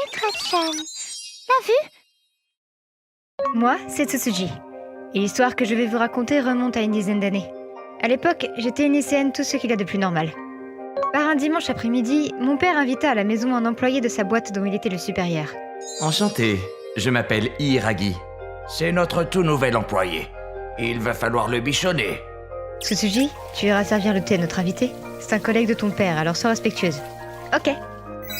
Mitra-chan, t'as vu? Moi, c'est Tsutsuji. Et l'histoire que je vais vous raconter remonte à une dizaine d'années. À l'époque, j'étais une lycéenne, tout ce qu'il y a de plus normal. Par un dimanche après-midi, mon père invita à la maison un employé de sa boîte dont il était le supérieur. Enchanté, je m'appelle Hiiragi. C'est notre tout nouvel employé. Il va falloir le bichonner. Tsutsuji, tu iras servir le thé à notre invité. C'est un collègue de ton père, alors sois respectueuse. Ok.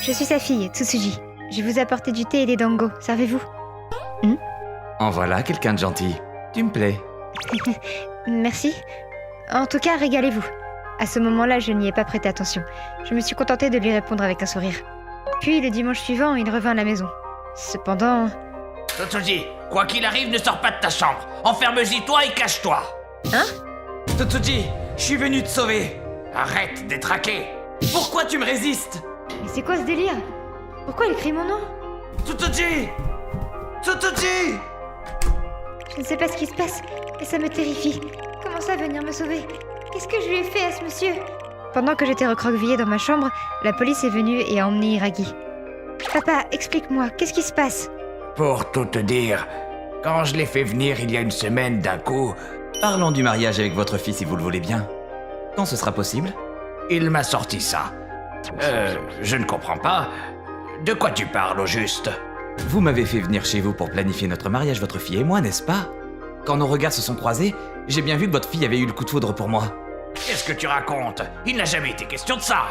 Je suis sa fille, Tsutsuji. Je vous ai apporté du thé et des dango. Servez-vous. En voilà quelqu'un de gentil. Tu me plais. Merci. En tout cas, régalez-vous. À ce moment-là, je n'y ai pas prêté attention. Je me suis contentée de lui répondre avec un sourire. Puis, le dimanche suivant, il revint à la maison. Cependant... Tsutsuji, quoi qu'il arrive, ne sors pas de ta chambre. Enferme-y toi et cache-toi. Hein? Tsutsuji, je suis venu te sauver. Arrête d'étraquer. Pourquoi tu me résistes? Mais c'est quoi ce délire? Pourquoi il crie mon nom? Tsutsuji! Tsutsuji! Je ne sais pas ce qui se passe, et ça me terrifie. Comment ça venir me sauver? Qu'est-ce que je lui ai fait à ce monsieur? Pendant que j'étais recroquevillée dans ma chambre, la police est venue et a emmené Hiiragi. Papa, explique-moi, qu'est-ce qui se passe? Pour tout te dire, quand je l'ai fait venir il y a une semaine d'un coup, Parlons du mariage avec votre fille si vous le voulez bien. Quand ce sera possible? il m'a sorti ça. Je ne comprends pas. De quoi tu parles au juste? Vous m'avez fait venir chez vous pour planifier notre mariage, votre fille et moi, n'est-ce pas? Quand nos regards se sont croisés, j'ai bien vu que votre fille avait eu le coup de foudre pour moi. Qu'est-ce que tu racontes? Il n'a jamais été question de ça.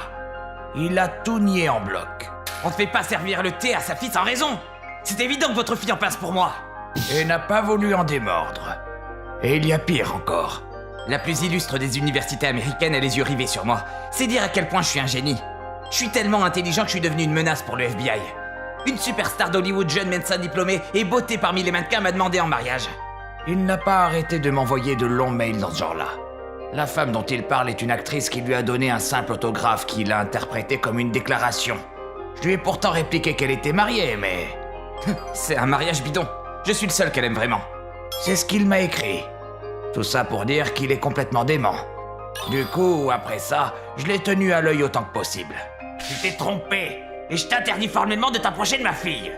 Il a tout nié en bloc. On ne fait pas servir le thé à sa fille sans raison. C'est évident que votre fille en passe pour moi. Et n'a pas voulu en démordre. Et il y a pire encore. La plus illustre des universités américaines a les yeux rivés sur moi. C'est dire à quel point je suis un génie. Je suis tellement intelligent que je suis devenu une menace pour le FBI. Une superstar d'Hollywood, jeune médecin diplômé et beauté parmi les mannequins m'a demandé en mariage. Il n'a pas arrêté de m'envoyer de longs mails dans ce genre-là. La femme dont il parle est une actrice qui lui a donné un simple autographe qu'il a interprété comme une déclaration. Je lui ai pourtant répliqué qu'elle était mariée, mais... C'est un mariage bidon. Je suis le seul qu'elle aime vraiment. C'est ce qu'il m'a écrit. Tout ça pour dire qu'il est complètement dément. Du coup, après ça, je l'ai tenu à l'œil autant que possible. Tu t'es trompé, et je t'interdis formellement de t'approcher de ma fille.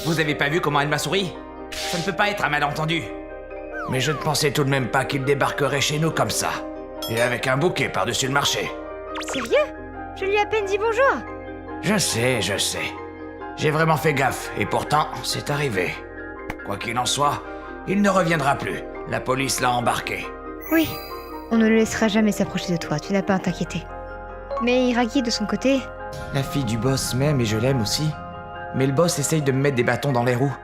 Vous avez pas vu comment elle m'a souri? Ça ne peut pas être un malentendu. Mais je ne pensais tout de même pas qu'il débarquerait chez nous comme ça. Et avec un bouquet par-dessus le marché. Sérieux? Je lui ai à peine dit bonjour. Je sais. J'ai vraiment fait gaffe, et pourtant, c'est arrivé. Quoi qu'il en soit, il ne reviendra plus. La police l'a embarqué. Oui, on ne le laissera jamais s'approcher de toi, tu n'as pas à t'inquiéter. Mais Hiiragi, de son côté... La fille du boss m'aime et je l'aime aussi. Mais le boss essaye de me mettre des bâtons dans les roues.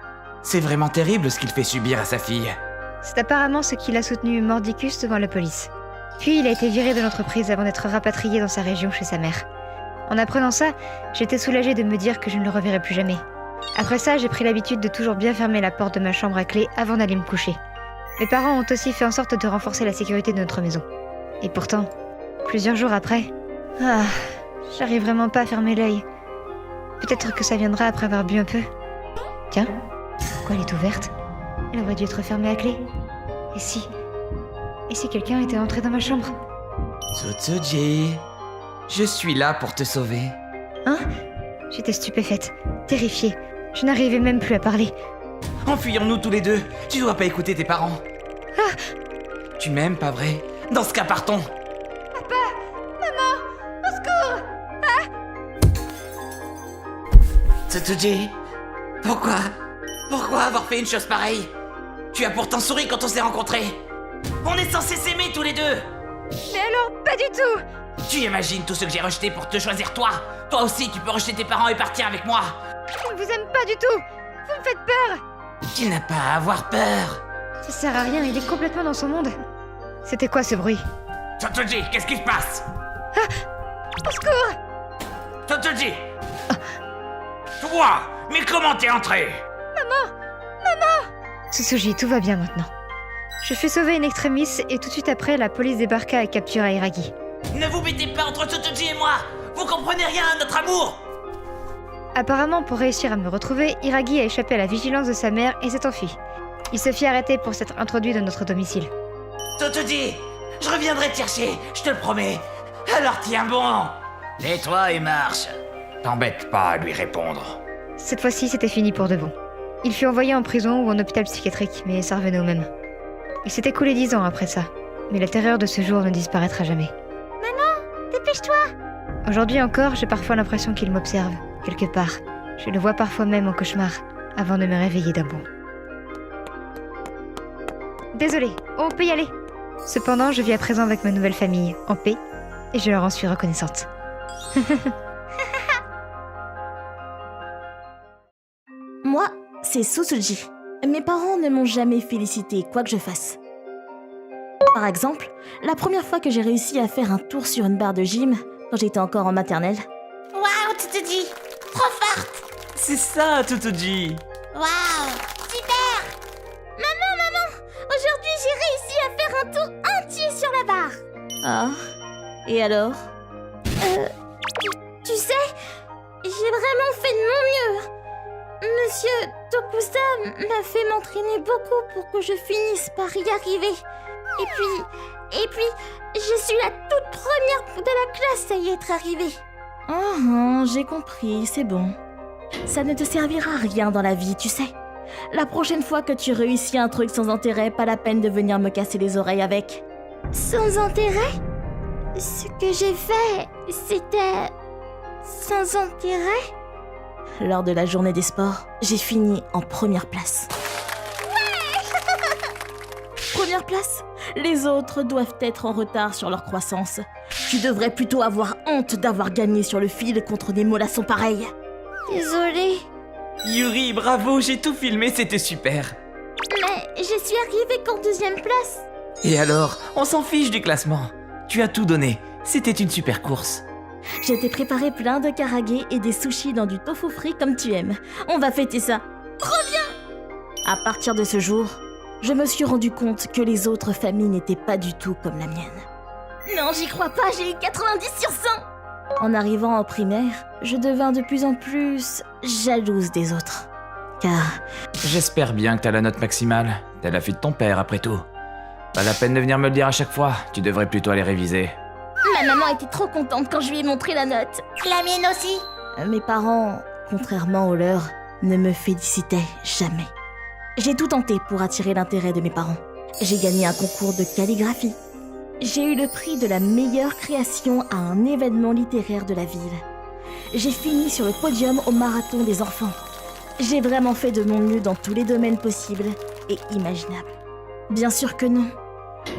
C'est vraiment terrible ce qu'il fait subir à sa fille. C'est apparemment ce qu'il a soutenu mordicus devant la police. Puis il a été viré de l'entreprise avant d'être rapatrié dans sa région chez sa mère. En apprenant ça, j'étais soulagée de me dire que je ne le reverrai plus jamais. Après ça, j'ai pris l'habitude de toujours bien fermer la porte de ma chambre à clé avant d'aller me coucher. Mes parents ont aussi fait en sorte de renforcer la sécurité de notre maison. Et pourtant, plusieurs jours après... j'arrive vraiment pas à fermer l'œil. Peut-être que ça viendra après avoir bu un peu. Tiens, pourquoi elle est ouverte? Elle aurait dû être fermée à clé. Et si quelqu'un était entré dans ma chambre? Tsutsuji, je suis là pour te sauver. Hein? J'étais stupéfaite, terrifiée. Je n'arrivais même plus à parler. Enfuyons-nous tous les deux. Tu dois pas écouter tes parents. Tu m'aimes, pas vrai? Dans ce cas, partons. Tsutsuji, pourquoi avoir fait une chose pareille? Tu as pourtant souri quand on s'est rencontrés. On est censés s'aimer tous les deux. Mais alors, pas du tout! Tu imagines tout ce que j'ai rejeté pour te choisir toi? Toi aussi, tu peux rejeter tes parents et partir avec moi. Je ne vous aime pas du tout! Vous me faites peur! Tu n'as pas à avoir peur. Ça sert à rien, il est complètement dans son monde. C'était quoi ce bruit? Tsutsuji, qu'est-ce qui se passe? Au secours! Tsutsuji! Toi! Mais comment t'es entré? Tsutsuji, tout va bien maintenant. Je fus sauvée in extremis et tout de suite après, la police débarqua et captura Hiiragi. Ne vous mettez pas entre Tsutsuji et moi. Vous comprenez rien à notre amour. Apparemment, pour réussir à me retrouver, Hiiragi a échappé à la vigilance de sa mère et s'est enfui. Il se fit arrêter pour s'être introduit dans notre domicile. Tsutsuji, je reviendrai te chercher, je te le promets. Alors tiens bon. Tais-toi et marche. T'embête pas à lui répondre. Cette fois-ci, c'était fini pour de bon. Il fut envoyé en prison ou en hôpital psychiatrique, mais ça revenait au même. Il s'est écoulé 10 ans après ça, mais la terreur de ce jour ne disparaîtra jamais. Dépêche-toi. Aujourd'hui encore, j'ai parfois l'impression qu'il m'observe, quelque part. Je le vois parfois même en cauchemar, avant de me réveiller d'un bond. Désolée, on peut y aller. Cependant, je vis à présent avec ma nouvelle famille, en paix, et je leur en suis reconnaissante. Moi, c'est Susuji. Mes parents ne m'ont jamais félicité quoi que je fasse. Par exemple, la première fois que j'ai réussi à faire un tour sur une barre de gym, quand j'étais encore en maternelle, Waouh, Tutuji. Trop forte. C'est ça, Tutuji. Waouh, super. Maman, aujourd'hui j'ai réussi à faire un tour entier sur la barre. ah, et alors? Tu sais, j'ai vraiment fait de mon mieux. Monsieur Tokusa m'a fait m'entraîner beaucoup pour que je finisse par y arriver. Et puis, je suis la toute première de la classe à y être arrivée. J'ai compris, c'est bon. Ça ne te servira à rien dans la vie, tu sais. La prochaine fois que tu réussis un truc sans intérêt, pas la peine de venir me casser les oreilles avec. Sans intérêt? Ce que j'ai fait, c'était sans intérêt? Lors de la journée des sports, j'ai fini en première place. Première place? Les autres doivent être en retard sur leur croissance. Tu devrais plutôt avoir honte d'avoir gagné sur le fil contre des mollassons pareils. Désolée, Yuri, bravo, j'ai tout filmé, c'était super. mais je suis arrivée qu'en 2e place. Et alors, on s'en fiche du classement. Tu as tout donné, c'était une super course. Je t'ai préparé plein de karage et des sushis dans du tofu frit comme tu aimes. On va fêter ça. Trop bien! À partir de ce jour, je me suis rendu compte que les autres familles n'étaient pas du tout comme la mienne. Non, j'y crois pas, j'ai eu 90 sur 100. En arrivant en primaire, je devins de plus en plus jalouse des autres. Car J'espère bien que t'as la note maximale. T'as la fille de ton père, après tout. Pas la peine de venir me le dire à chaque fois, tu devrais plutôt aller réviser. Ma maman était trop contente quand je lui ai montré la note. La mienne aussi. mes parents, contrairement aux leurs, ne me félicitaient jamais. J'ai tout tenté pour attirer l'intérêt de mes parents. J'ai gagné un concours de calligraphie. J'ai eu le prix de la meilleure création à un événement littéraire de la ville. J'ai fini sur le podium au marathon des enfants. J'ai vraiment fait de mon mieux dans tous les domaines possibles et imaginables. Bien sûr que non.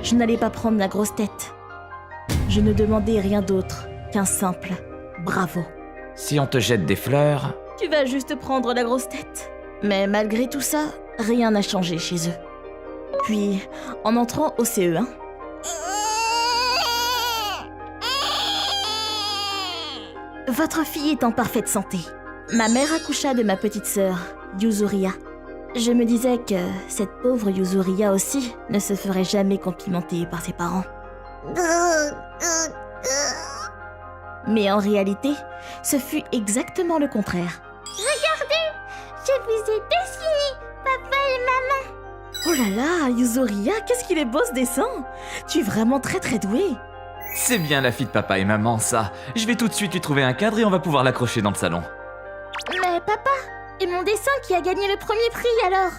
Je n'allais pas prendre la grosse tête. Je ne demandais rien d'autre qu'un simple bravo. Si on te jette des fleurs... Tu vas juste prendre la grosse tête. Mais malgré tout ça, rien n'a changé chez eux. Puis, en entrant au CE1, votre fille est en parfaite santé. Ma mère accoucha de ma petite sœur, Yuzuria. Je me disais que cette pauvre Yuzuria aussi ne se ferait jamais complimenter par ses parents. Mais en réalité, ce fut exactement le contraire. Je vous ai dessiné, papa et maman. Oh là là, Yuzuria, qu'est-ce qu'il est beau ce dessin! Tu es vraiment très très douée. C'est bien la fille de papa et maman, ça. Je vais tout de suite lui trouver un cadre et on va pouvoir l'accrocher dans le salon. Mais papa, et mon dessin qui a gagné le premier prix alors?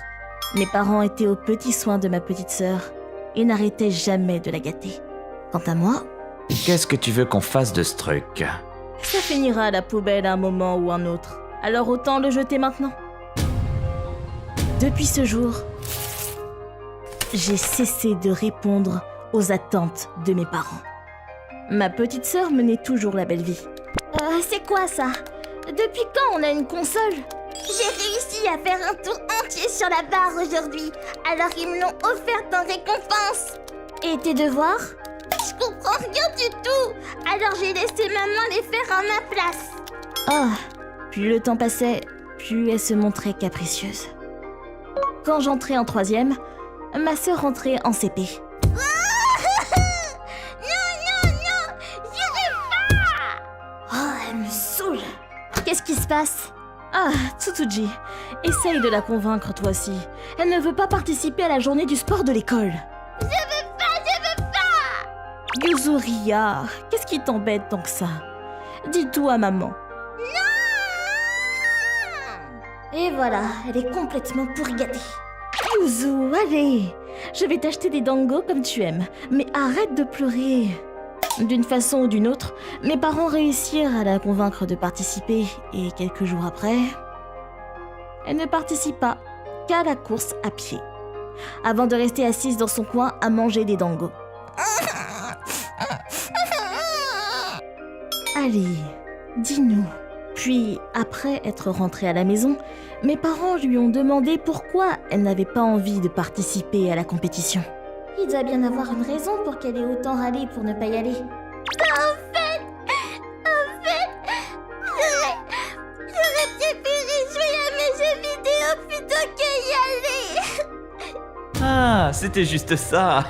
Mes parents étaient aux petits soins de ma petite sœur et n'arrêtaient jamais de la gâter. Quant à moi, Qu'est-ce que tu veux qu'on fasse de ce truc? ça finira à la poubelle à un moment ou un autre. Alors autant le jeter maintenant. Depuis ce jour, j'ai cessé de répondre aux attentes de mes parents. Ma petite sœur menait toujours la belle vie. C'est quoi ça? Depuis quand on a une console? J'ai réussi à faire un tour entier sur la barre aujourd'hui, alors ils me l'ont offerte en récompense. Et tes devoirs? Je comprends rien du tout, alors j'ai laissé maman les faire à ma place. Ah, plus le temps passait, plus elle se montrait capricieuse. Quand j'entrais en 3e, ma sœur rentrait en CP. Non, j'irai pas. Oh, elle me saoule. Qu'est-ce qui se passe? Ah, Tsutsuji, essaye de la convaincre toi aussi. Elle ne veut pas participer à la journée du sport de l'école. Je veux pas. Yuzuria, qu'est-ce qui t'embête tant que ça? Dis tout à maman. Et voilà, elle est complètement pourrigatée. Yuzu, allez. Je vais t'acheter des dangos comme tu aimes, mais arrête de pleurer. D'une façon ou d'une autre, mes parents réussirent à la convaincre de participer et quelques jours après, elle ne participe pas qu'à la course à pied, avant de rester assise dans son coin à manger des dangos. Allez, dis-nous. Puis, après être rentrée à la maison, mes parents lui ont demandé pourquoi elle n'avait pas envie de participer à la compétition. Il doit bien avoir une raison pour qu'elle ait autant râlé pour ne pas y aller. J'aurais préféré jouer à mes jeux vidéo plutôt que y aller. Ah, c'était juste ça.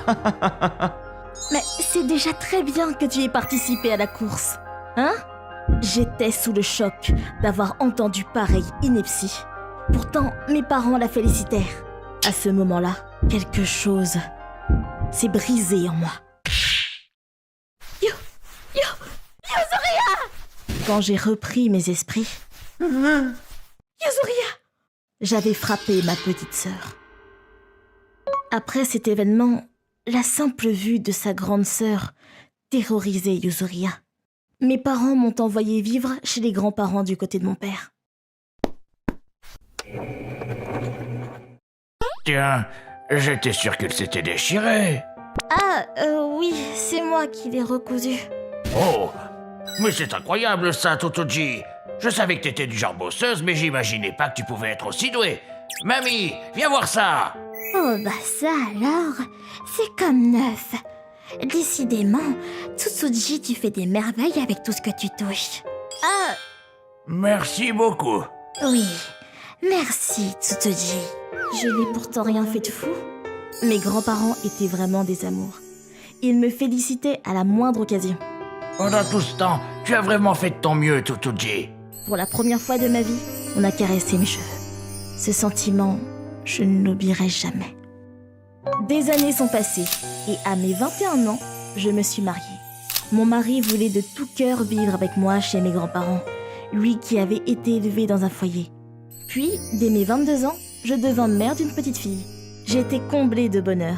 Mais c'est déjà très bien que tu aies participé à la course, hein? J'étais sous le choc d'avoir entendu pareille ineptie. Pourtant, mes parents la félicitèrent. À ce moment-là, quelque chose s'est brisé en moi. Yuzuria! Quand j'ai repris mes esprits, Yuzuria! J'avais frappé ma petite sœur. Après cet événement, la simple vue de sa grande sœur terrorisait Yuzuria. Mes parents m'ont envoyé vivre chez les grands-parents du côté de mon père. Tiens, j'étais sûr qu'il s'était déchiré. Ah, oui, c'est moi qui l'ai recousu. Oh, mais c'est incroyable ça, Totoji. Je savais que t'étais du genre bosseuse, mais j'imaginais pas que tu pouvais être aussi douée. Mamie, viens voir ça. Oh bah ça alors, c'est comme neuf. Décidément, Tsutsuji, tu fais des merveilles avec tout ce que tu touches. Ah, Merci beaucoup. oui, merci Tsutsuji. Je n'ai pourtant rien fait de fou. Mes grands-parents étaient vraiment des amours. Ils me félicitaient à la moindre occasion. Pendant tout ce temps, tu as vraiment fait de ton mieux, Totoji. Pour la première fois de ma vie, on a caressé mes cheveux. Ce sentiment, je ne l'oublierai jamais. Des années sont passées et à mes 21 ans, je me suis mariée. Mon mari voulait de tout cœur vivre avec moi chez mes grands-parents, lui qui avait été élevé dans un foyer. Puis, dès mes 22 ans, je devins mère d'une petite fille. J'étais comblée de bonheur.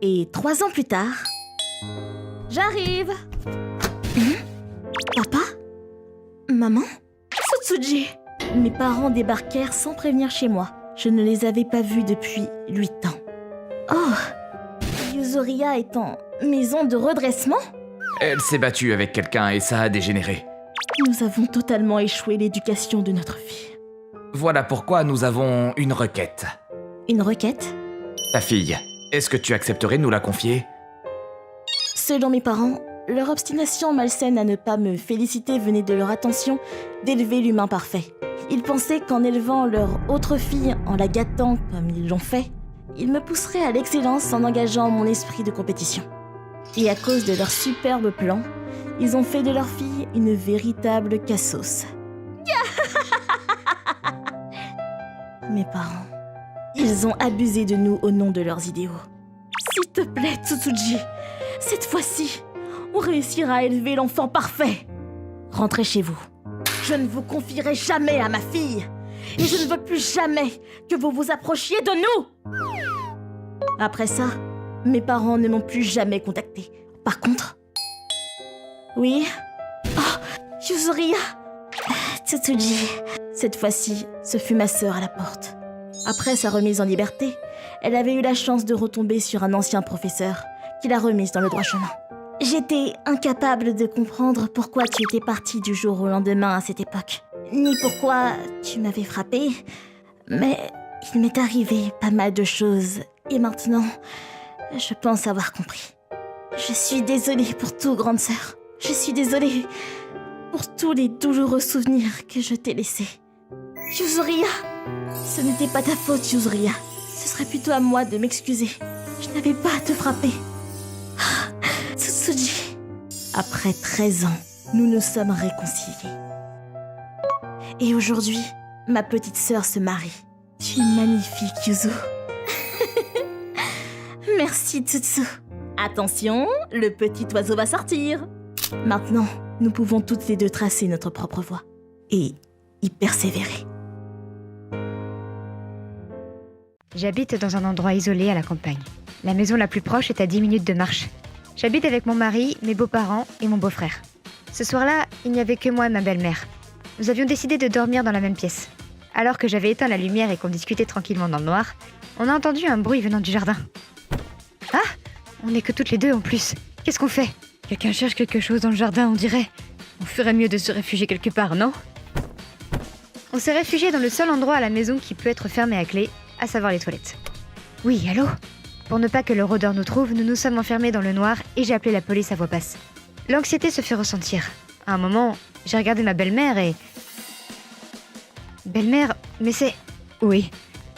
Et 3 ans plus tard... J'arrive. Papa? Maman? Tsutsuji! Mes parents débarquèrent sans prévenir chez moi. Je ne les avais pas vus depuis 8 ans. Oh! Yuzuria est en maison de redressement? Elle s'est battue avec quelqu'un et ça a dégénéré. Nous avons totalement échoué l'éducation de notre fille. Voilà pourquoi nous avons une requête. Une requête? Ta fille, est-ce que tu accepterais de nous la confier? Selon mes parents, leur obstination malsaine à ne pas me féliciter venait de leur attention d'élever l'humain parfait. Ils pensaient qu'en élevant leur autre fille, en la gâtant comme ils l'ont fait, ils me pousseraient à l'excellence en engageant mon esprit de compétition. Et à cause de leur superbe plan, ils ont fait de leur fille une véritable cassos. Mes parents, ils ont abusé de nous au nom de leurs idéaux. S'il te plaît, Tsutsuji, cette fois-ci, on réussira à élever l'enfant parfait. Rentrez chez vous. Je ne vous confierai jamais à ma fille. Et je ne veux plus jamais que vous vous approchiez de nous. Après ça, mes parents ne m'ont plus jamais contacté. Par contre... Oui? Oh, Yuzuria! Tsutsuji. Cette fois-ci, ce fut ma sœur à la porte. Après sa remise en liberté, elle avait eu la chance de retomber sur un ancien professeur qui l'a remise dans le droit chemin. J'étais incapable de comprendre pourquoi tu étais partie du jour au lendemain à cette époque, ni pourquoi tu m'avais frappée, mais il m'est arrivé pas mal de choses et maintenant, je pense avoir compris. Je suis désolée pour tout, grande sœur. Je suis désolée pour tous les douloureux souvenirs que je t'ai laissés. Yuzuria, ce n'était pas ta faute, Yuzuria. Ce serait plutôt à moi de m'excuser. Je n'avais pas à te frapper. Tsutsuji. Après 13 ans, nous nous sommes réconciliés. Et aujourd'hui, ma petite sœur se marie. Tu es magnifique, Yuzu. Merci, Tsutsu. Attention, le petit oiseau va sortir. Maintenant, nous pouvons toutes les deux tracer notre propre voie. Et y persévérer. J'habite dans un endroit isolé à la campagne. La maison la plus proche est à 10 minutes de marche. J'habite avec mon mari, mes beaux-parents et mon beau-frère. Ce soir-là, il n'y avait que moi et ma belle-mère. Nous avions décidé de dormir dans la même pièce. Alors que j'avais éteint la lumière et qu'on discutait tranquillement dans le noir, on a entendu un bruit venant du jardin. Ah! On n'est que toutes les deux en plus. Qu'est-ce qu'on fait? Quelqu'un cherche quelque chose dans le jardin, on dirait. On ferait mieux de se réfugier quelque part, non? On s'est réfugié dans le seul endroit à la maison qui peut être fermé à clé, à savoir les toilettes. Oui, allô? Pour ne pas que le rôdeur nous trouve, nous nous sommes enfermés dans le noir et j'ai appelé la police à voix basse. L'anxiété se fait ressentir. À un moment, j'ai regardé ma belle-mère et... Belle-mère, mais c'est... Oui,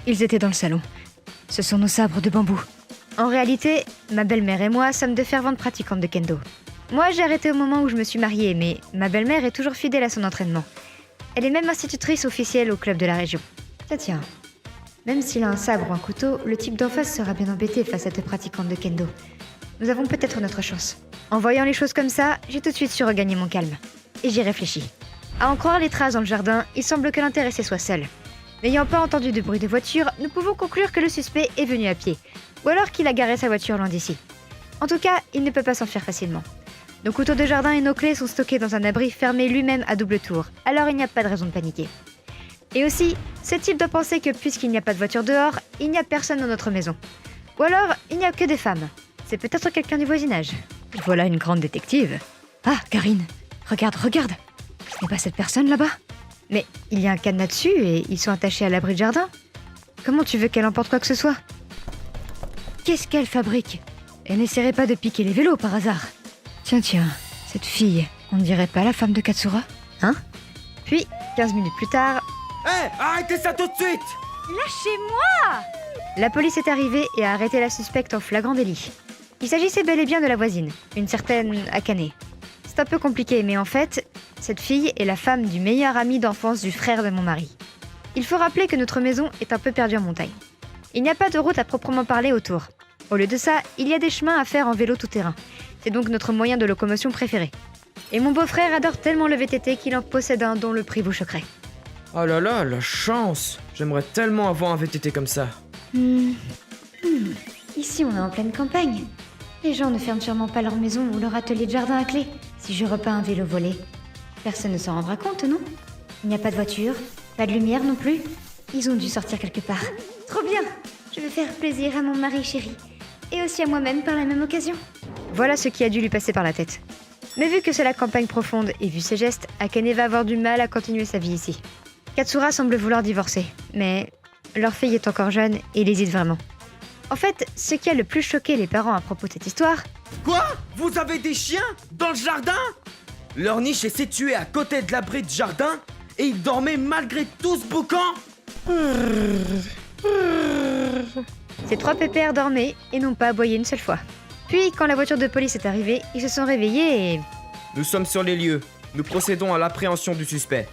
ils étaient dans le salon. Ce sont nos sabres de bambou. En réalité, ma belle-mère et moi sommes de ferventes pratiquantes de kendo. Moi, j'ai arrêté au moment où je me suis mariée, mais ma belle-mère est toujours fidèle à son entraînement. Elle est même institutrice officielle au club de la région. Tiens. Même s'il a un sabre ou un couteau, le type d'en face sera bien embêté face à cette pratiquante de kendo. Nous avons peut-être notre chance. En voyant les choses comme ça, j'ai tout de suite su regagner mon calme. Et j'y réfléchis. À en croire les traces dans le jardin, il semble que l'intéressé soit seul. N'ayant pas entendu de bruit de voiture, nous pouvons conclure que le suspect est venu à pied. Ou alors qu'il a garé sa voiture loin d'ici. En tout cas, il ne peut pas s'enfuir facilement. Nos couteaux de jardin et nos clés sont stockés dans un abri fermé lui-même à double tour, alors il n'y a pas de raison de paniquer. Et aussi, ce type doit penser que puisqu'il n'y a pas de voiture dehors, il n'y a personne dans notre maison. Ou alors, il n'y a que des femmes. C'est peut-être quelqu'un du voisinage. Voilà une grande détective. Ah, Karine, regarde. Ce n'est pas cette personne là-bas? Mais il y a un cadenas dessus et ils sont attachés à l'abri de jardin. Comment tu veux qu'elle emporte quoi que ce soit? Qu'est-ce qu'elle fabrique? Elle n'essaierait pas de piquer les vélos par hasard? Tiens, cette fille, on ne dirait pas la femme de Katsura? Hein? Puis, 15 minutes plus tard... Hé, arrêtez ça tout de suite! Lâchez-moi! La police est arrivée et a arrêté la suspecte en flagrant délit. Il s'agissait bel et bien de la voisine, une certaine Akane. C'est un peu compliqué, mais en fait, cette fille est la femme du meilleur ami d'enfance du frère de mon mari. Il faut rappeler que notre maison est un peu perdue en montagne. Il n'y a pas de route à proprement parler autour. Au lieu de ça, il y a des chemins à faire en vélo tout-terrain. C'est donc notre moyen de locomotion préféré. Et mon beau-frère adore tellement le VTT qu'il en possède un dont le prix vous choquerait. Oh là là, la chance! J'aimerais tellement avoir un VTT comme ça. Ici, on est en pleine campagne. Les gens ne ferment sûrement pas leur maison ou leur atelier de jardin à clé. Si je repeins un vélo volé, personne ne s'en rendra compte, non? Il n'y a pas de voiture, pas de lumière non plus. Ils ont dû sortir quelque part. Trop bien! Je vais faire plaisir à mon mari chéri. Et aussi à moi-même par la même occasion. Voilà ce qui a dû lui passer par la tête. Mais vu que c'est la campagne profonde et vu ses gestes, Akane va avoir du mal à continuer sa vie ici. Katsura semble vouloir divorcer, mais leur fille est encore jeune et il hésite vraiment. En fait, ce qui a le plus choqué les parents à propos de cette histoire... Quoi? Vous avez des chiens? Dans le jardin? Leur niche est située à côté de l'abri de jardin et ils dormaient malgré tout ce boucan? Ces trois pépères dormaient et n'ont pas aboyé une seule fois. Puis, quand la voiture de police est arrivée, ils se sont réveillés et... Nous sommes sur les lieux. Nous procédons à l'appréhension du suspect.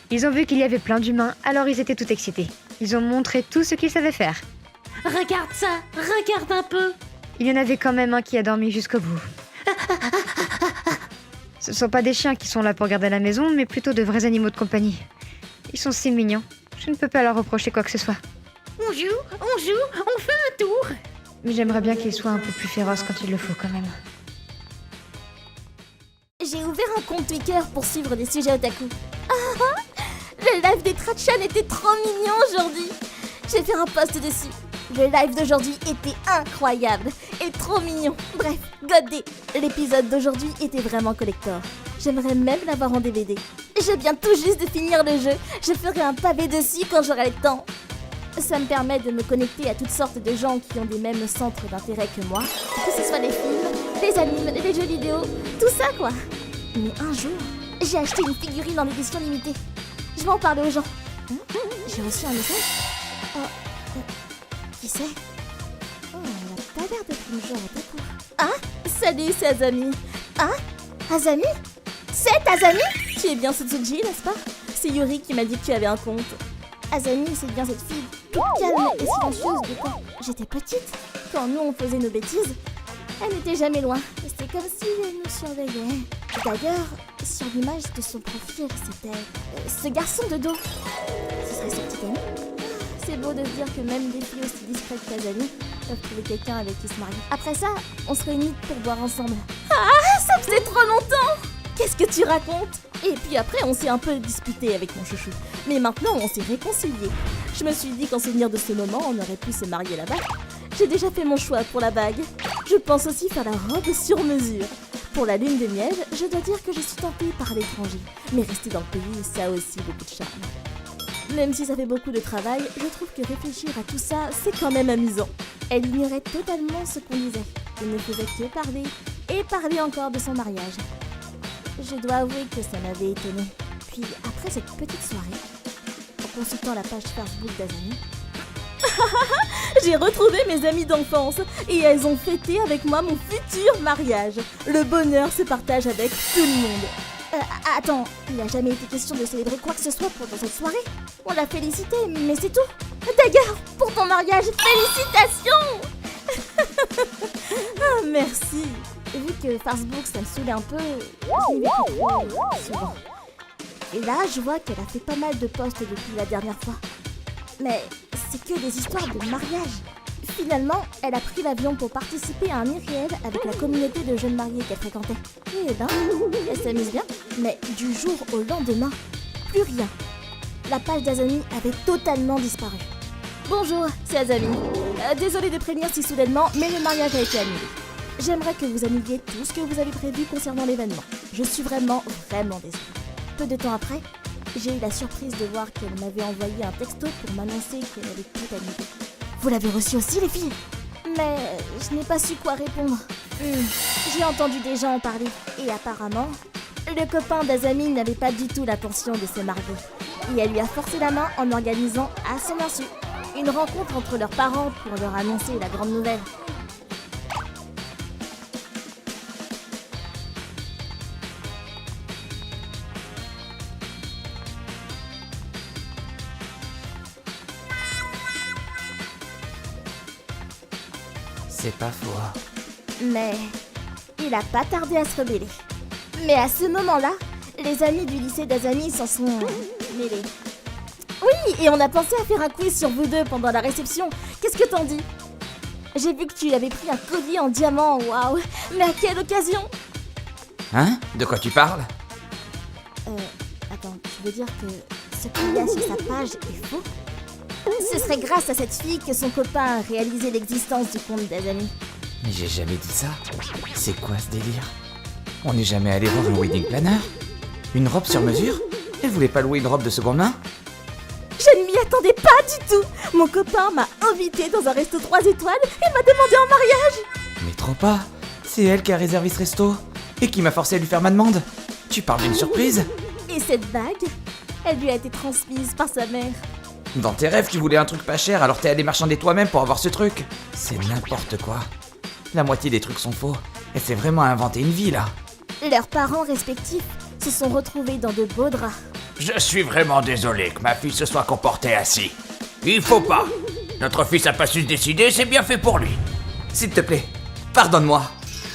Ils ont vu qu'il y avait plein d'humains, alors ils étaient tout excités. Ils ont montré tout ce qu'ils savaient faire. Regarde ça, regarde un peu. Il y en avait quand même un qui a dormi jusqu'au bout. Ce sont pas des chiens qui sont là pour garder la maison, mais plutôt de vrais animaux de compagnie. Ils sont si mignons. Je ne peux pas leur reprocher quoi que ce soit. On joue, on fait un tour. Mais j'aimerais bien qu'ils soient un peu plus féroces quand il le faut quand même. J'ai ouvert un compte Twitter pour suivre des sujets otaku. Le live des Trachan était trop mignon aujourd'hui. J'ai fait un post dessus. Le live d'aujourd'hui était incroyable et trop mignon. Bref, God day. L'épisode d'aujourd'hui était vraiment collector. J'aimerais même l'avoir en DVD. Je viens tout juste de finir le jeu. Je ferai un pavé dessus quand j'aurai le temps. Ça me permet de me connecter à toutes sortes de gens qui ont des mêmes centres d'intérêt que moi. Que ce soit les films, les animes, les jeux vidéo, tout ça quoi. Mais un jour, j'ai acheté une figurine en édition limitée. Je vais en parler aux gens. J'ai reçu un message. Qui c'est? Oh, elle a pas l'air d'être une genre otaku. Ah, salut, c'est Azami. Hein? Azami? C'est Azami? Tu es bien Tsutsuji, n'est-ce pas? C'est Yuri qui m'a dit que tu avais un compte. Azami, c'est bien cette fille, toute calme et silencieuse de quand j'étais petite. Quand nous on faisait nos bêtises, elle n'était jamais loin. Et C'est comme si elle nous surveillait. D'ailleurs, sur l'image de son profil, c'était ce garçon de dos. Ce serait son petit ami. C'est beau de dire que même des filles aussi discrètes qu'Azami peuvent trouver quelqu'un avec qui se marier. Après ça, on se réunit pour boire ensemble. Ah, ça faisait trop longtemps! Qu'est-ce que tu racontes? Et puis après, on s'est un peu disputé avec mon chouchou. Mais maintenant, on s'est réconciliés. Je me suis dit qu'en souvenir de ce moment, on aurait pu se marier là-bas. J'ai déjà fait mon choix pour la bague. Je pense aussi faire la robe sur mesure. Pour la lune de miel, je dois dire que je suis tentée par l'étranger. Mais rester dans le pays, ça a aussi beaucoup de charme. Même si ça fait beaucoup de travail, je trouve que réfléchir à tout ça, c'est quand même amusant. Elle ignorait totalement ce qu'on disait. Elle ne faisait que parler, et parler encore de son mariage. Je dois avouer que ça m'avait étonnée. Puis après cette petite soirée, en consultant la page Facebook d'Azami, j'ai retrouvé mes amies d'enfance et elles ont fêté avec moi mon futur mariage. Le bonheur se partage avec tout le monde. Attends, il n'a jamais été question de célébrer quoi que ce soit pendant cette soirée. On l'a félicité, mais c'est tout. D'ailleurs, pour ton mariage, félicitations. Ah, merci. Vu que Facebook, ça me saoulait un peu, je n'y vais plus trop souvent. Et là, je vois qu'elle a fait pas mal de posts depuis la dernière fois. Mais c'est que des histoires de mariage. Finalement, elle a pris l'avion pour participer à un irréel avec la communauté de jeunes mariés qu'elle fréquentait. Et ben, elle s'amuse bien. Mais du jour au lendemain, plus rien. La page d'Azami avait totalement disparu. Bonjour, c'est Azami. Désolée de prévenir si soudainement, mais le mariage a été annulé. J'aimerais que vous annuliez tout ce que vous avez prévu concernant l'événement. Je suis vraiment désolée. Peu de temps après, j'ai eu la surprise de voir qu'elle m'avait envoyé un texto pour m'annoncer qu'elle avait tout annulé. Vous l'avez reçu aussi, les filles? Mais je n'ai pas su quoi répondre. J'ai entendu des gens en parler. Et apparemment, le copain d'Azami n'avait pas du tout l'intention de se marier. Et elle lui a forcé la main en organisant à son insu une rencontre entre leurs parents pour leur annoncer la grande nouvelle. C'est pas faux. Mais il a pas tardé à se rebeller. Mais à ce moment-là, les amis du lycée d'Azami s'en sont mêlés. Oui, et on a pensé à faire un quiz sur vous deux pendant la réception. Qu'est-ce que t'en dis? J'ai vu que tu avais pris un collier en diamant, waouh. Mais à quelle occasion? Hein? De quoi tu parles? Attends, tu veux dire que ce qu'il y a sur sa page est faux? Ce serait grâce à cette fille que son copain a réalisé l'existence du compte d'Azami. Mais j'ai jamais dit ça. C'est quoi ce délire? On n'est jamais allé voir un wedding planner? Une robe sur mesure? Elle voulait pas louer une robe de seconde main? Je ne m'y attendais pas du tout. Mon copain m'a invité dans un resto 3 étoiles et m'a demandé en mariage. Mais trop pas. C'est elle qui a réservé ce resto. Et qui m'a forcé à lui faire ma demande. Tu parles d'une surprise? Et cette bague, elle lui a été transmise par sa mère. Dans tes rêves, tu voulais un truc pas cher, alors t'es allé marchander toi-même pour avoir ce truc. C'est n'importe quoi. La moitié des trucs sont faux. Elle s'est vraiment inventé une vie, là. Leurs parents respectifs se sont retrouvés dans de beaux draps. Je suis vraiment désolé que ma fille se soit comportée ainsi. Il faut pas. Notre fils a pas su se décider, c'est bien fait pour lui. S'il te plaît, pardonne-moi.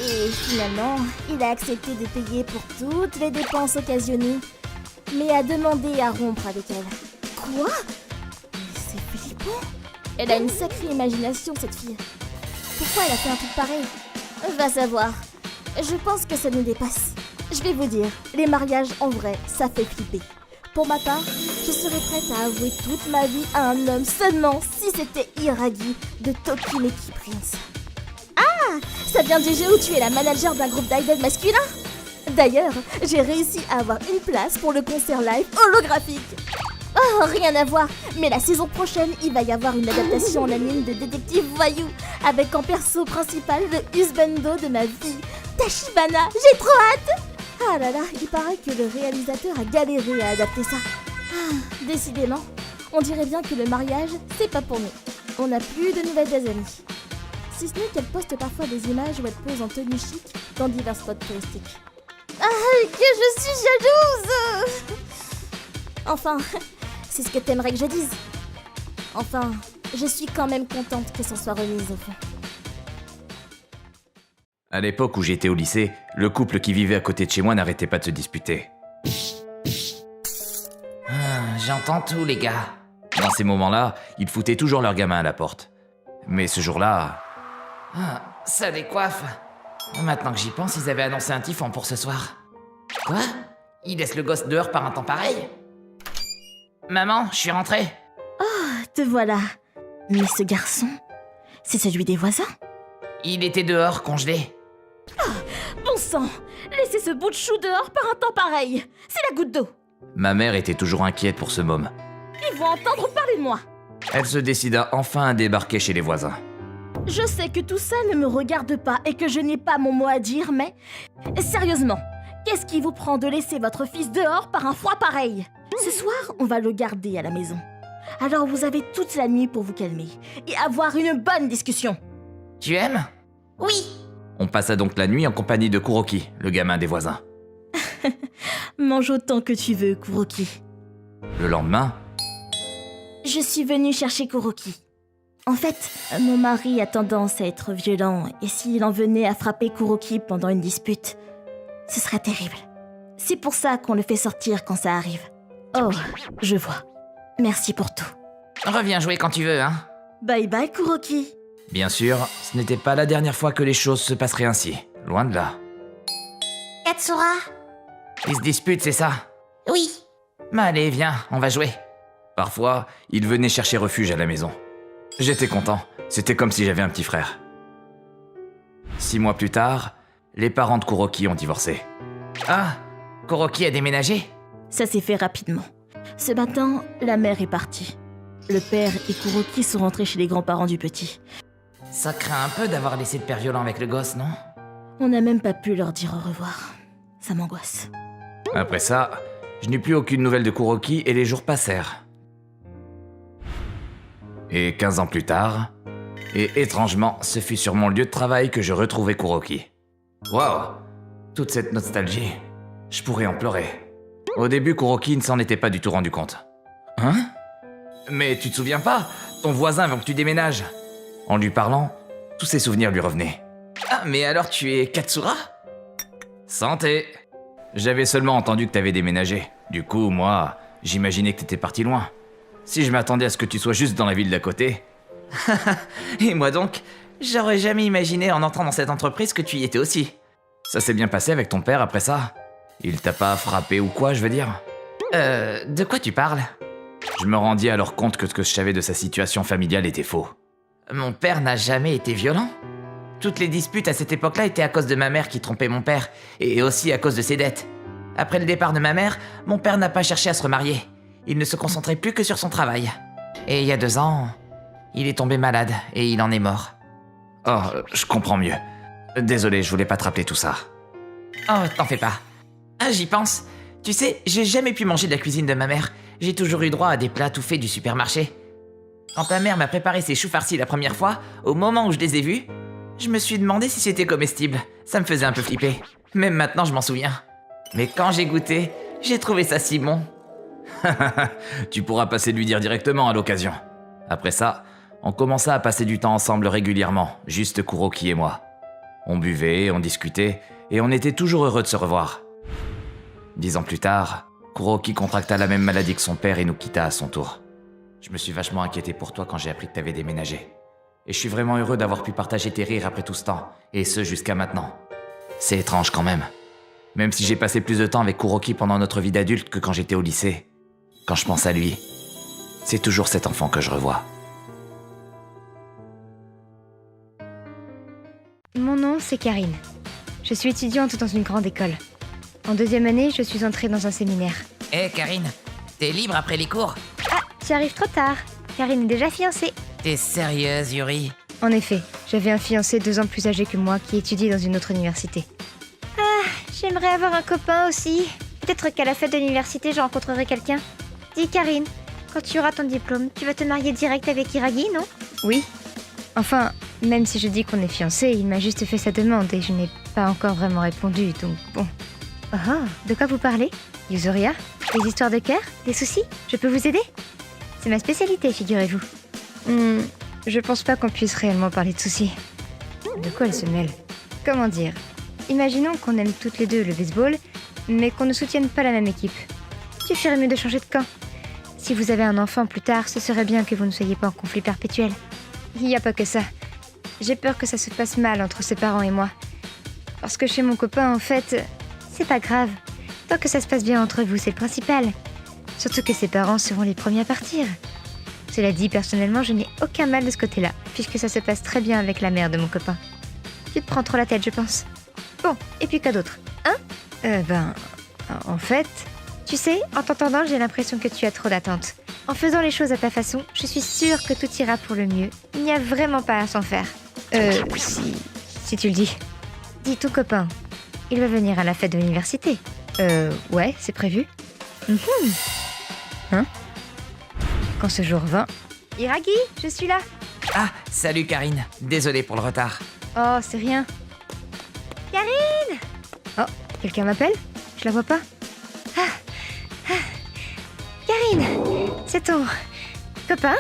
Et finalement, il a accepté de payer pour toutes les dépenses occasionnées, mais a demandé à rompre avec elle. Quoi? Mais c'est flippant. Elle a une sacrée imagination, cette fille. Pourquoi elle a fait un truc pareil? Va savoir. Je pense que ça nous dépasse. Je vais vous dire, les mariages en vrai, ça fait flipper. Pour ma part, je serais prête à avouer toute ma vie à un homme seulement si c'était Hiragi de Tokimeki Prince. Ah, ça vient du jeu où tu es la manager d'un groupe d'idol masculin? D'ailleurs, j'ai réussi à avoir une place pour le concert live holographique. Oh, rien à voir, mais la saison prochaine, il va y avoir une adaptation en anime de détective voyou, avec en perso principal le husbando de ma vie, Tachibana. J'ai trop hâte! Ah là là, il paraît que le réalisateur a galéré à adapter ça. Ah, décidément, on dirait bien que le mariage, c'est pas pour nous. On n'a plus de nouvelles d'Azami. Si ce n'est qu'elle poste parfois des images où elle pose en tenue chic dans divers spots touristiques. Ah, que je suis jalouse! Enfin, c'est ce que t'aimerais que je dise. Enfin, je suis quand même contente que s'en soit remise au fond. À l'époque où j'étais au lycée, le couple qui vivait à côté de chez moi n'arrêtait pas de se disputer. J'entends tout, les gars. Dans ces moments-là, ils foutaient toujours leur gamin à la porte. Mais ce jour-là... Ça décoiffe. Maintenant que j'y pense, ils avaient annoncé un typhon pour ce soir. Quoi? Ils laissent le gosse dehors par un temps pareil? Maman, je suis rentré. Te voilà. Mais ce garçon, c'est celui des voisins? Il était dehors, congelé. Bon sang! Laissez ce bout de chou dehors par un temps pareil! C'est la goutte d'eau! Ma mère était toujours inquiète pour ce môme. Ils vont entendre parler de moi! Elle se décida enfin à débarquer chez les voisins. Je sais que tout ça ne me regarde pas et que je n'ai pas mon mot à dire, mais... Sérieusement, qu'est-ce qui vous prend de laisser votre fils dehors par un froid pareil? Ce soir, on va le garder à la maison. Alors vous avez toute la nuit pour vous calmer et avoir une bonne discussion. Tu aimes? Oui. On passa donc la nuit en compagnie de Kuroki, le gamin des voisins. Mange autant que tu veux, Kuroki. Le lendemain, Je suis venue chercher Kuroki. En fait, mon mari a tendance à être violent et s'il en venait à frapper Kuroki pendant une dispute, ce serait terrible. C'est pour ça qu'on le fait sortir quand ça arrive. Oh, je vois. Merci pour tout. Reviens jouer quand tu veux, hein. Bye bye, Kuroki. bien sûr, ce n'était pas la dernière fois que les choses se passeraient ainsi. Loin de là. Katsura? Ils se disputent, c'est ça? Oui. Bah allez, viens, on va jouer. Parfois, il venait chercher refuge à la maison. J'étais content, c'était comme si j'avais un petit frère. 6 mois plus tard, les parents de Kuroki ont divorcé. Ah, Kuroki a déménagé? Ça s'est fait rapidement. Ce matin, la mère est partie. Le père et Kuroki sont rentrés chez les grands-parents du petit. Ça craint un peu d'avoir laissé le père violent avec le gosse, non? On n'a même pas pu leur dire au revoir. Ça m'angoisse. Après ça, je n'eus plus aucune nouvelle de Kuroki et les jours passèrent. Et 15 ans plus tard, et étrangement, ce fut sur mon lieu de travail que je retrouvai Kuroki. Waouh! Toute cette nostalgie, je pourrais en pleurer. Au début, Kuroki ne s'en était pas du tout rendu compte. Hein? Mais tu te souviens pas? Ton voisin avant que tu déménages. En lui parlant, tous ses souvenirs lui revenaient. Ah, mais alors tu es Katsura? Santé! J'avais seulement entendu que t'avais déménagé. Du coup, moi, j'imaginais que t'étais parti loin. Si je m'attendais à ce que tu sois juste dans la ville d'à côté... Et moi donc, j'aurais jamais imaginé en entrant dans cette entreprise que tu y étais aussi. Ça s'est bien passé avec ton père après ça? Il t'a pas frappé ou quoi, je veux dire? De quoi tu parles? Je me rendis alors compte que ce que je savais de sa situation familiale était faux. Mon père n'a jamais été violent. Toutes les disputes à cette époque-là étaient à cause de ma mère qui trompait mon père, et aussi à cause de ses dettes. Après le départ de ma mère, mon père n'a pas cherché à se remarier. Il ne se concentrait plus que sur son travail. Et il y a 2 ans, il est tombé malade, et il en est mort. Oh, je comprends mieux. Désolé, je voulais pas te rappeler tout ça. Oh, t'en fais pas. Ah, j'y pense. Tu sais, j'ai jamais pu manger de la cuisine de ma mère. J'ai toujours eu droit à des plats tout faits du supermarché. Quand ta mère m'a préparé ses choux farcis la première fois, au moment où je les ai vus, je me suis demandé si c'était comestible. Ça me faisait un peu flipper. Même maintenant, je m'en souviens. Mais quand j'ai goûté, j'ai trouvé ça si bon. Tu pourras passer lui dire directement à l'occasion. Après ça, on commença à passer du temps ensemble régulièrement, juste Kuroki et moi. On buvait, on discutait, et on était toujours heureux de se revoir. 10 ans plus tard, Kuroki contracta la même maladie que son père et nous quitta à son tour. Je me suis vachement inquiété pour toi quand j'ai appris que t'avais déménagé. Et je suis vraiment heureux d'avoir pu partager tes rires après tout ce temps, et ce jusqu'à maintenant. C'est étrange quand même. Même si j'ai passé plus de temps avec Kuroki pendant notre vie d'adulte que quand j'étais au lycée, quand je pense à lui, c'est toujours cet enfant que je revois. Mon nom, c'est Karine. Je suis étudiante dans une grande école. En 2e année, je suis entrée dans un séminaire. Hé, Karine, t'es libre après les cours? Ah, tu arrives trop tard. Karine est déjà fiancée. T'es sérieuse, Yuri? En effet, j'avais un fiancé 2 ans plus âgé que moi qui étudie dans une autre université. Ah, j'aimerais avoir un copain aussi. Peut-être qu'à la fête de l'université, je rencontrerai quelqu'un. Dis Karine, quand tu auras ton diplôme, tu vas te marier direct avec Hiragi, non? Oui. Enfin, même si je dis qu'on est fiancés, il m'a juste fait sa demande et je n'ai pas encore vraiment répondu, donc bon. Oh, de quoi vous parlez? Yuzoria? Des histoires de cœur? Des soucis? Je peux vous aider? C'est ma spécialité, figurez-vous. Je pense pas qu'on puisse réellement parler de soucis. De quoi elle se mêle? Comment dire? Imaginons qu'on aime toutes les deux le baseball, mais qu'on ne soutienne pas la même équipe. Tu ferais mieux de changer de camp. Si vous avez un enfant plus tard, ce serait bien que vous ne soyez pas en conflit perpétuel. Il n'y a pas que ça. J'ai peur que ça se passe mal entre ses parents et moi. Parce que chez mon copain, en fait, c'est pas grave. Tant que ça se passe bien entre vous, c'est le principal. Surtout que ses parents seront les premiers à partir. Cela dit, personnellement, je n'ai aucun mal de ce côté-là, puisque ça se passe très bien avec la mère de mon copain. Tu te prends trop la tête, je pense. Bon, et puis quoi d'autre? Hein? En fait... Tu sais, en t'entendant, j'ai l'impression que tu as trop d'attentes. En faisant les choses à ta façon, je suis sûre que tout ira pour le mieux. Il n'y a vraiment pas à s'en faire. Si tu le dis. Dis ton copain, il va venir à la fête de l'université. Ouais, c'est prévu. Hein? Quand ce jour vint... Iragi, je suis là. Ah, salut Karine. Désolé pour le retard. Oh, c'est rien. Karine! Oh, quelqu'un m'appelle? Je la vois pas. Karine, c'est ton copain?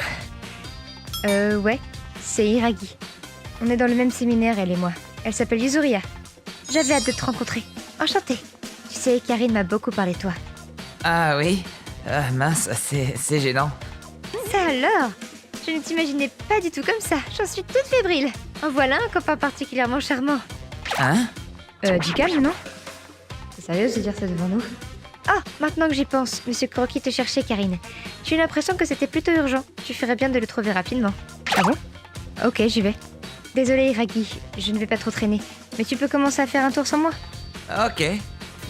Ouais, c'est Iragi. On est dans le même séminaire, elle et moi. Elle s'appelle Yuzuria. J'avais hâte de te rencontrer. Enchantée. Tu sais, Karine m'a beaucoup parlé de toi. Ah oui? Mince, c'est gênant. Ça alors? Je ne t'imaginais pas du tout comme ça. J'en suis toute fébrile. En voilà un copain particulièrement charmant. Hein? Du calme, non? C'est sérieux de dire ça devant nous? Ah, maintenant que j'y pense, Monsieur Kuroki te cherchait, Karine. J'ai eu l'impression que c'était plutôt urgent. Tu ferais bien de le trouver rapidement. Ah bon? Ok, j'y vais. Désolée, Iragi, je ne vais pas trop traîner. Mais tu peux commencer à faire un tour sans moi? Ok.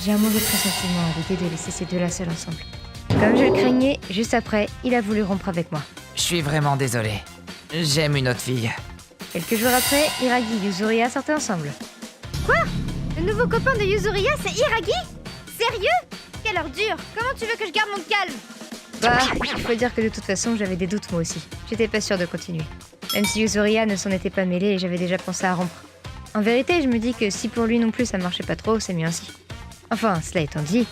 J'ai un mauvais pressentiment à l'idée de laisser ces deux-là seuls ensemble. Comme je le craignais, juste après, il a voulu rompre avec moi. Je suis vraiment désolé. J'aime une autre fille. Quelques jours après, Iragi et Yuzuria sortaient ensemble. Quoi? Le nouveau copain de Yuzuria, c'est Iragi? Sérieux? Quelle heure dure! Comment tu veux que je garde mon calme? Bah, il faut dire que de toute façon, j'avais des doutes moi aussi. J'étais pas sûre de continuer. Même si Yuzuria ne s'en était pas mêlée et j'avais déjà pensé à rompre. En vérité, je me dis que si pour lui non plus ça marchait pas trop, c'est mieux ainsi. Enfin, cela étant dit,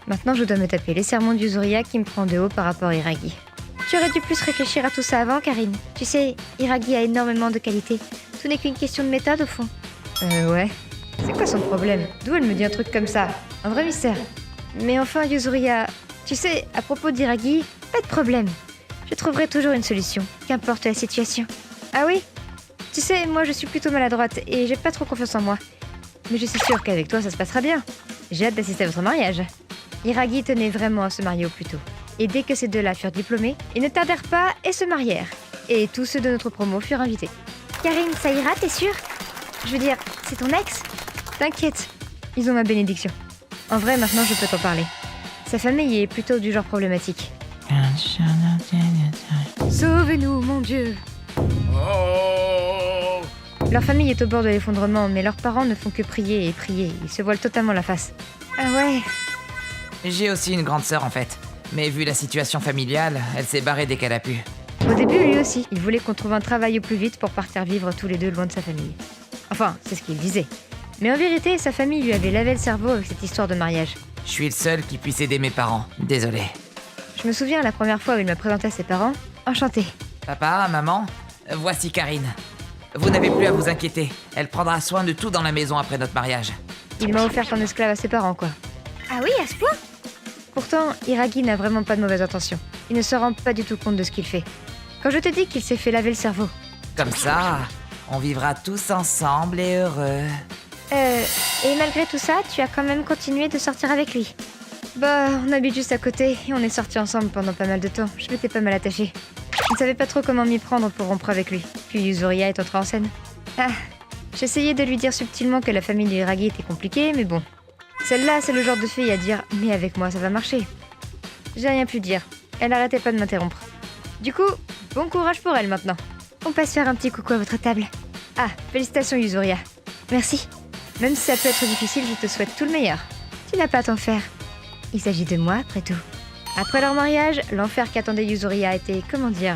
maintenant je dois me taper les sermons de Yuzuria qui me prend de haut par rapport à Iragi. Tu aurais dû plus réfléchir à tout ça avant, Karine. Tu sais, Iragi a énormément de qualités. Tout n'est qu'une question de méthode au fond. Ouais. C'est quoi son problème? D'où elle me dit un truc comme ça? Un vrai mystère. Mais enfin, Yuzuria, tu sais, à propos d'Iragi, pas de problème. Je trouverai toujours une solution, qu'importe la situation. Ah oui? Tu sais, moi je suis plutôt maladroite et j'ai pas trop confiance en moi. Mais je suis sûre qu'avec toi ça se passera bien. J'ai hâte d'assister à votre mariage. Iragi tenait vraiment à se marier au plus tôt. Et dès que ces deux-là furent diplômés, ils ne tardèrent pas et se marièrent. Et tous ceux de notre promo furent invités. Karine, ça ira, t'es sûre? Je veux dire, c'est ton ex? T'inquiète, ils ont ma bénédiction. En vrai, maintenant je peux t'en parler. Sa famille est plutôt du genre problématique. Sauvez-nous, mon Dieu! Leur famille est au bord de l'effondrement, mais leurs parents ne font que prier et prier. Ils se voilent totalement la face. Ah ouais? J'ai aussi une grande sœur en fait. Mais vu la situation familiale, elle s'est barrée dès qu'elle a pu. Au début, lui aussi. Il voulait qu'on trouve un travail au plus vite pour partir vivre tous les deux loin de sa famille. Enfin, c'est ce qu'il disait. Mais en vérité, sa famille lui avait lavé le cerveau avec cette histoire de mariage. Je suis le seul qui puisse aider mes parents. Désolé. Je me souviens la première fois où il m'a présenté à ses parents. Enchanté. Papa, maman, voici Karine. Vous n'avez plus à vous inquiéter. Elle prendra soin de tout dans la maison après notre mariage. Il m'a offert un esclave à ses parents, quoi. Ah oui, à ce point? Pourtant, Iragi n'a vraiment pas de mauvaises intentions. Il ne se rend pas du tout compte de ce qu'il fait. Quand je te dis qu'il s'est fait laver le cerveau. Comme ça, on vivra tous ensemble et heureux. Et malgré tout ça, tu as quand même continué de sortir avec lui? Bah, on habite juste à côté et on est sortis ensemble pendant pas mal de temps. Je m'étais pas mal attachée. Je ne savais pas trop comment m'y prendre pour rompre avec lui. Puis Yuzuria est entrée en scène. Ah, j'essayais de lui dire subtilement que la famille de Iragi était compliquée, mais bon. Celle-là, c'est le genre de fille à dire « mais avec moi, ça va marcher ». J'ai rien pu dire. Elle arrêtait pas de m'interrompre. Du coup, bon courage pour elle maintenant. On passe faire un petit coucou à votre table. Ah, félicitations Yuzuria. Merci. Même si ça peut être difficile, je te souhaite tout le meilleur. Tu n'as pas à t'en faire. Il s'agit de moi, après tout. Après leur mariage, l'enfer qu'attendait Yuzuria était, comment dire,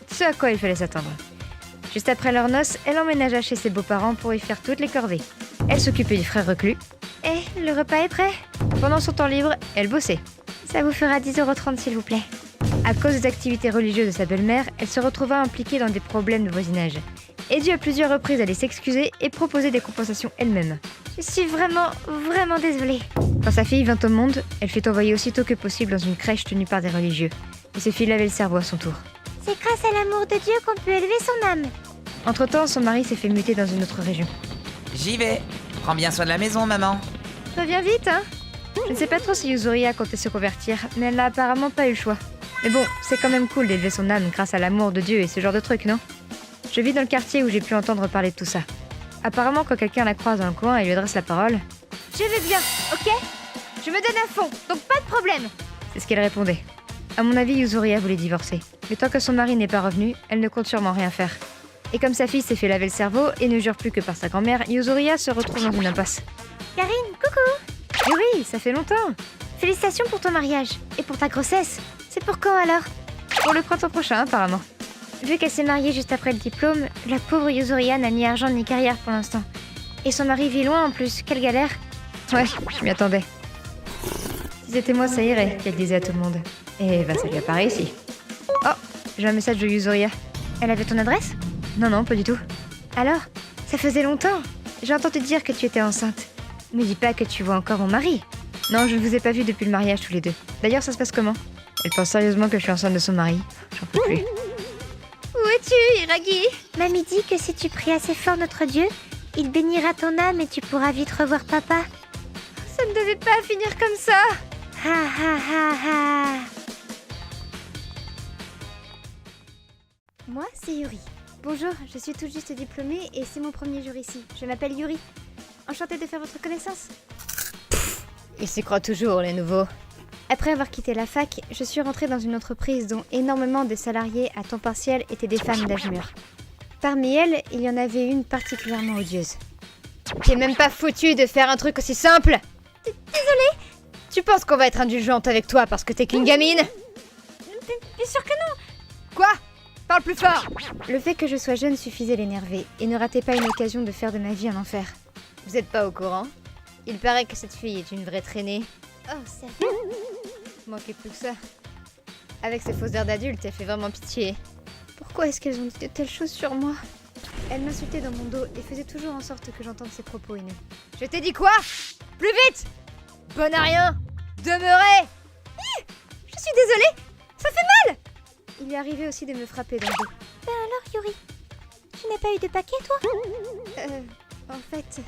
ce à quoi il fallait s'attendre. Juste après leur noces, elle emménagea chez ses beaux-parents pour y faire toutes les corvées. Elle s'occupait du frère reclus. Et le repas est prêt? Pendant son temps libre, elle bossait. Ça vous fera 10,30 € s'il vous plaît. À cause des activités religieuses de sa belle-mère, elle se retrouva impliquée dans des problèmes de voisinage. et dut à plusieurs reprises aller s'excuser et proposer des compensations elle-même. Je suis vraiment désolée. Quand sa fille vint au monde, elle fut envoyée aussitôt que possible dans une crèche tenue par des religieux, et se fit laver le cerveau à son tour. C'est grâce à l'amour de Dieu qu'on peut élever son âme. Entre-temps, son mari s'est fait muter dans une autre région. J'y vais. Prends bien soin de la maison, maman. Reviens vite, hein. Je ne sais pas trop si Yuzuria comptait se convertir, mais elle n'a apparemment pas eu le choix. Mais bon, c'est quand même cool d'élever son âme grâce à l'amour de Dieu et ce genre de trucs, non? Je vis dans le quartier où j'ai pu entendre parler de tout ça. Apparemment, quand quelqu'un la croise dans le coin et lui adresse la parole... Je vais bien, ok? Je me donne à fond, donc pas de problème. C'est ce qu'elle répondait. À mon avis, Yuzuria voulait divorcer. Mais tant que son mari n'est pas revenu, elle ne compte sûrement rien faire. Et comme sa fille s'est fait laver le cerveau et ne jure plus que par sa grand-mère, Yuzuria se retrouve dans une impasse. Karine, coucou. Yuri, ça fait longtemps. Félicitations pour ton mariage et pour ta grossesse. C'est pour quand alors? Pour le printemps prochain, apparemment. Vu qu'elle s'est mariée juste après le diplôme, la pauvre Yuzuria n'a ni argent ni carrière pour l'instant. Et son mari vit loin en plus, quelle galère. Ouais, je m'y attendais. Si c'était moi, ça irait, qu'elle disait à tout le monde. Et bah ça lui a pas réussi. Oh, j'ai un message de Yuzuria. Elle avait ton adresse? Non, pas du tout. Alors? Ça faisait longtemps. J'ai entendu dire que tu étais enceinte. Me dis pas que tu vois encore mon mari. Non, je ne vous ai pas vus depuis le mariage tous les deux. D'ailleurs, ça se passe comment? Elle pense sérieusement que je suis enceinte de son mari. J'en peux plus. Où es-tu, Iragi? Mamie dit que si tu pries assez fort notre Dieu, il bénira ton âme et tu pourras vite revoir papa. Ça ne devait pas finir comme ça. Ha ha ha ha. Moi, c'est Yuri. Bonjour, je suis tout juste diplômée et c'est mon premier jour ici. Je m'appelle Yuri. Enchantée de faire votre connaissance. Ils s'y croient toujours, les nouveaux. Après avoir quitté la fac, je suis rentrée dans une entreprise dont énormément des salariés à temps partiel étaient des femmes d'âge mûr. Parmi elles, il y en avait une particulièrement odieuse. T'es même pas foutu de faire un truc aussi simple. Désolée. Tu penses qu'on va être indulgente avec toi parce que t'es qu'une gamine? Bien sûr que non. Quoi? Parle plus fort! Le fait que je sois jeune suffisait à l'énerver et ne ratez pas une occasion de faire de ma vie un enfer. Vous êtes pas au courant? Il paraît que cette fille est une vraie traînée. Oh, sérieux? Manquait plus que ça. Avec ses fausses airs d'adulte, elle fait vraiment pitié. Pourquoi est-ce qu'elles ont dit de telles choses sur moi? Elle m'insultait dans mon dos et faisait toujours en sorte que j'entende ses propos haineux. Je t'ai dit quoi? Plus vite! Bonne à rien! Demeurez! Je suis désolée! Ça fait mal! Il lui arrivait aussi de me frapper dans le dos. Ben alors, Yuri, tu n'as pas eu de paquet, toi? En fait...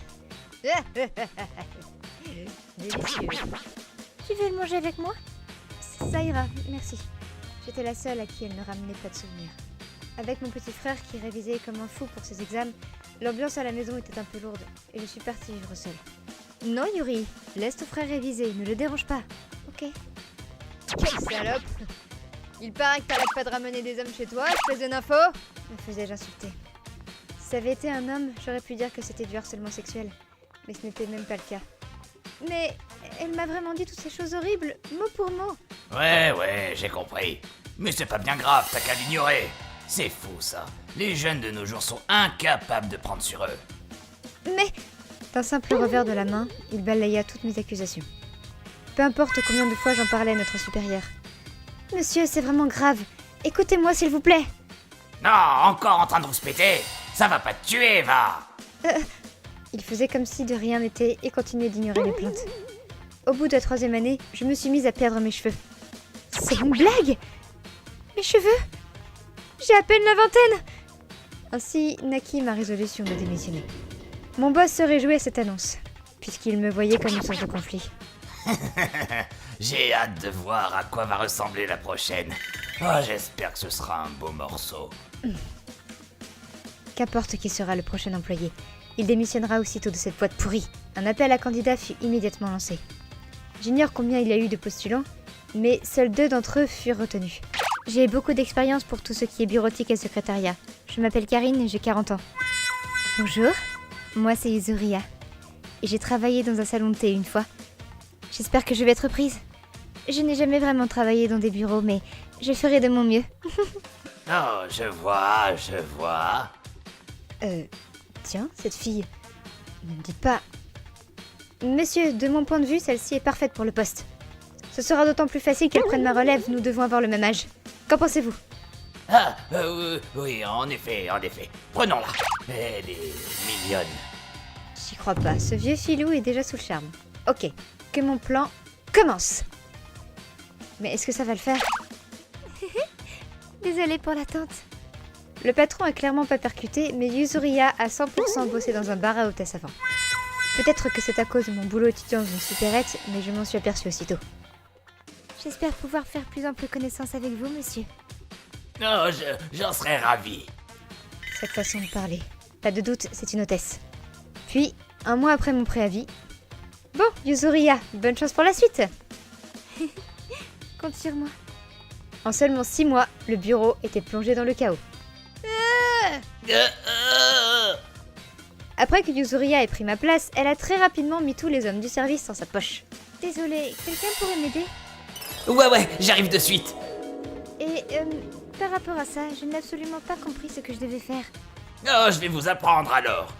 Délicieux. Tu veux le manger avec moi? Ça ira, merci. J'étais la seule à qui elle ne ramenait pas de souvenirs. Avec mon petit frère qui révisait comme un fou pour ses examens, l'ambiance à la maison était un peu lourde et je suis partie vivre seule. Non, Yuri, laisse ton frère réviser, ne le dérange pas. Ok. Quelle salope! Il paraît que t'arrêtes pas de ramener des hommes chez toi, espèce de nympho! Me faisais-je insulter. Si ça avait été un homme, j'aurais pu dire que c'était du harcèlement sexuel. Mais ce n'était même pas le cas. Mais elle m'a vraiment dit toutes ces choses horribles, mot pour mot. Ouais, j'ai compris. Mais c'est pas bien grave, t'as qu'à l'ignorer. C'est fou ça. Les jeunes de nos jours sont incapables de prendre sur eux. Mais... D'un simple revers de la main, il balaya toutes mes accusations. Peu importe combien de fois j'en parlais à notre supérieur. Monsieur, c'est vraiment grave. Écoutez-moi, s'il vous plaît. Non, encore en train de vous péter. Ça va pas te tuer, va. Il faisait comme si de rien n'était et continuait d'ignorer mes plaintes. Au bout de la 3e année, je me suis mise à perdre mes cheveux. C'est une blague? Mes cheveux? J'ai à peine la vingtaine! Ainsi naquit ma résolution de démissionner. Mon boss se réjouit à cette annonce, puisqu'il me voyait comme une source de conflit. J'ai hâte de voir à quoi va ressembler la prochaine. Oh, j'espère que ce sera un beau morceau. Qu'importe qui sera le prochain employé, il démissionnera aussitôt de cette boîte pourrie. Un appel à candidats fut immédiatement lancé. J'ignore combien il y a eu de postulants, mais seuls 2 d'entre eux furent retenus. J'ai beaucoup d'expérience pour tout ce qui est bureautique et secrétariat. Je m'appelle Karine et j'ai 40 ans. Bonjour, moi c'est Yuzuria. Et j'ai travaillé dans un salon de thé une fois. J'espère que je vais être prise. Je n'ai jamais vraiment travaillé dans des bureaux, mais je ferai de mon mieux. Oh, je vois. Tiens, cette fille... Ne me dites pas... Monsieur, de mon point de vue, celle-ci est parfaite pour le poste. Ce sera d'autant plus facile qu'elle prenne ma relève, nous devons avoir le même âge. Qu'en pensez-vous? Ah, oui, en effet. Prenons-la. Elle est mignonne. J'y crois pas, ce vieux filou est déjà sous le charme. Ok, que mon plan commence. Mais est-ce que ça va le faire? Désolée pour l'attente. Le patron a clairement pas percuté, mais Yuzuriha a 100% bossé dans un bar à hôtesse avant. Peut-être que c'est à cause de mon boulot étudiant dans une supérette, mais je m'en suis aperçue aussitôt. J'espère pouvoir faire plus ample connaissance avec vous, monsieur. Oh, j'en serais ravi. Cette façon de parler. Pas de doute, c'est une hôtesse. Puis, un mois après mon préavis... Bon, Yuzuriha, bonne chance pour la suite. Compte sur moi. En seulement 6 mois, le bureau était plongé dans le chaos. Après que Yuzuriha ait pris ma place, elle a très rapidement mis tous les hommes du service dans sa poche. Désolée, quelqu'un pourrait m'aider? Ouais, j'arrive de suite. Et, par rapport à ça, je n'ai absolument pas compris ce que je devais faire. Oh, je vais vous apprendre alors.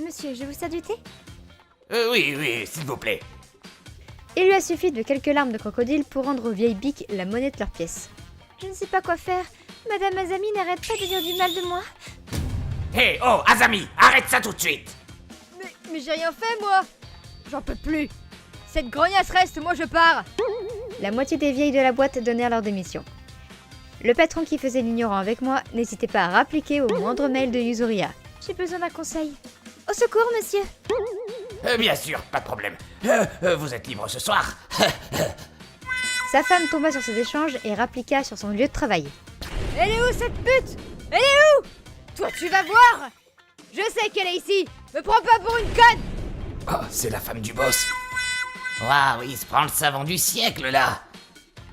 Monsieur, je vous sers du thé? Oui, s'il vous plaît. Il lui a suffi de quelques larmes de crocodile pour rendre aux vieilles biques la monnaie de leur pièce. Je ne sais pas quoi faire. Madame Azami n'arrête pas de dire du mal de moi. Hé, oh, Azami, arrête ça tout de suite. Mais j'ai rien fait, moi. J'en peux plus. Cette grognasse reste, moi je pars. La moitié des vieilles de la boîte donnèrent leur démission. Le patron qui faisait l'ignorant avec moi n'hésitait pas à rappliquer au moindre mail de Yuzuriha. J'ai besoin d'un conseil. Au secours, monsieur. Bien sûr, pas de problème. Vous êtes libre ce soir. Sa femme tomba sur ces échanges et rappliqua sur son lieu de travail. Elle est où cette pute? Elle est où? Toi tu vas voir. Je sais qu'elle est ici. Me prends pas pour une conne. Oh, c'est la femme du boss. Waouh, il se prend le savant du siècle là.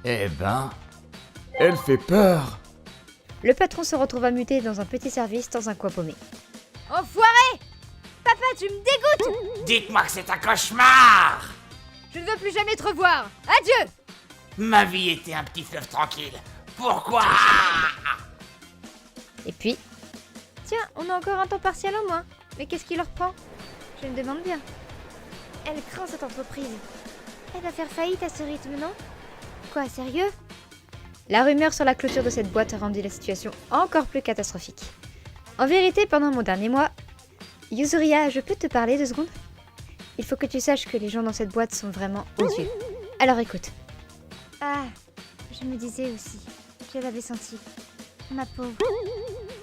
Eh ben, elle fait peur. Le patron se retrouva muté dans un petit service dans un coin paumé. Enfoiré. Papa, tu me dégoûtes. Dites-moi que c'est un cauchemar. Je ne veux plus jamais te revoir. Adieu. Ma vie était un petit fleuve tranquille. Pourquoi? Et puis... Tiens, on a encore un temps partiel en moins. Mais qu'est-ce qui leur prend? Je me demande bien. Elle craint cette entreprise. Elle va faire faillite à ce rythme, non? Quoi, sérieux? La rumeur sur la clôture de cette boîte rendit la situation encore plus catastrophique. En vérité, pendant mon dernier mois... Yuzuriha, je peux te parler 2 secondes? Il faut que tu saches que les gens dans cette boîte sont vraiment odieux. Alors écoute. Ah, je me disais aussi. Je l'avais senti. Ma pauvre.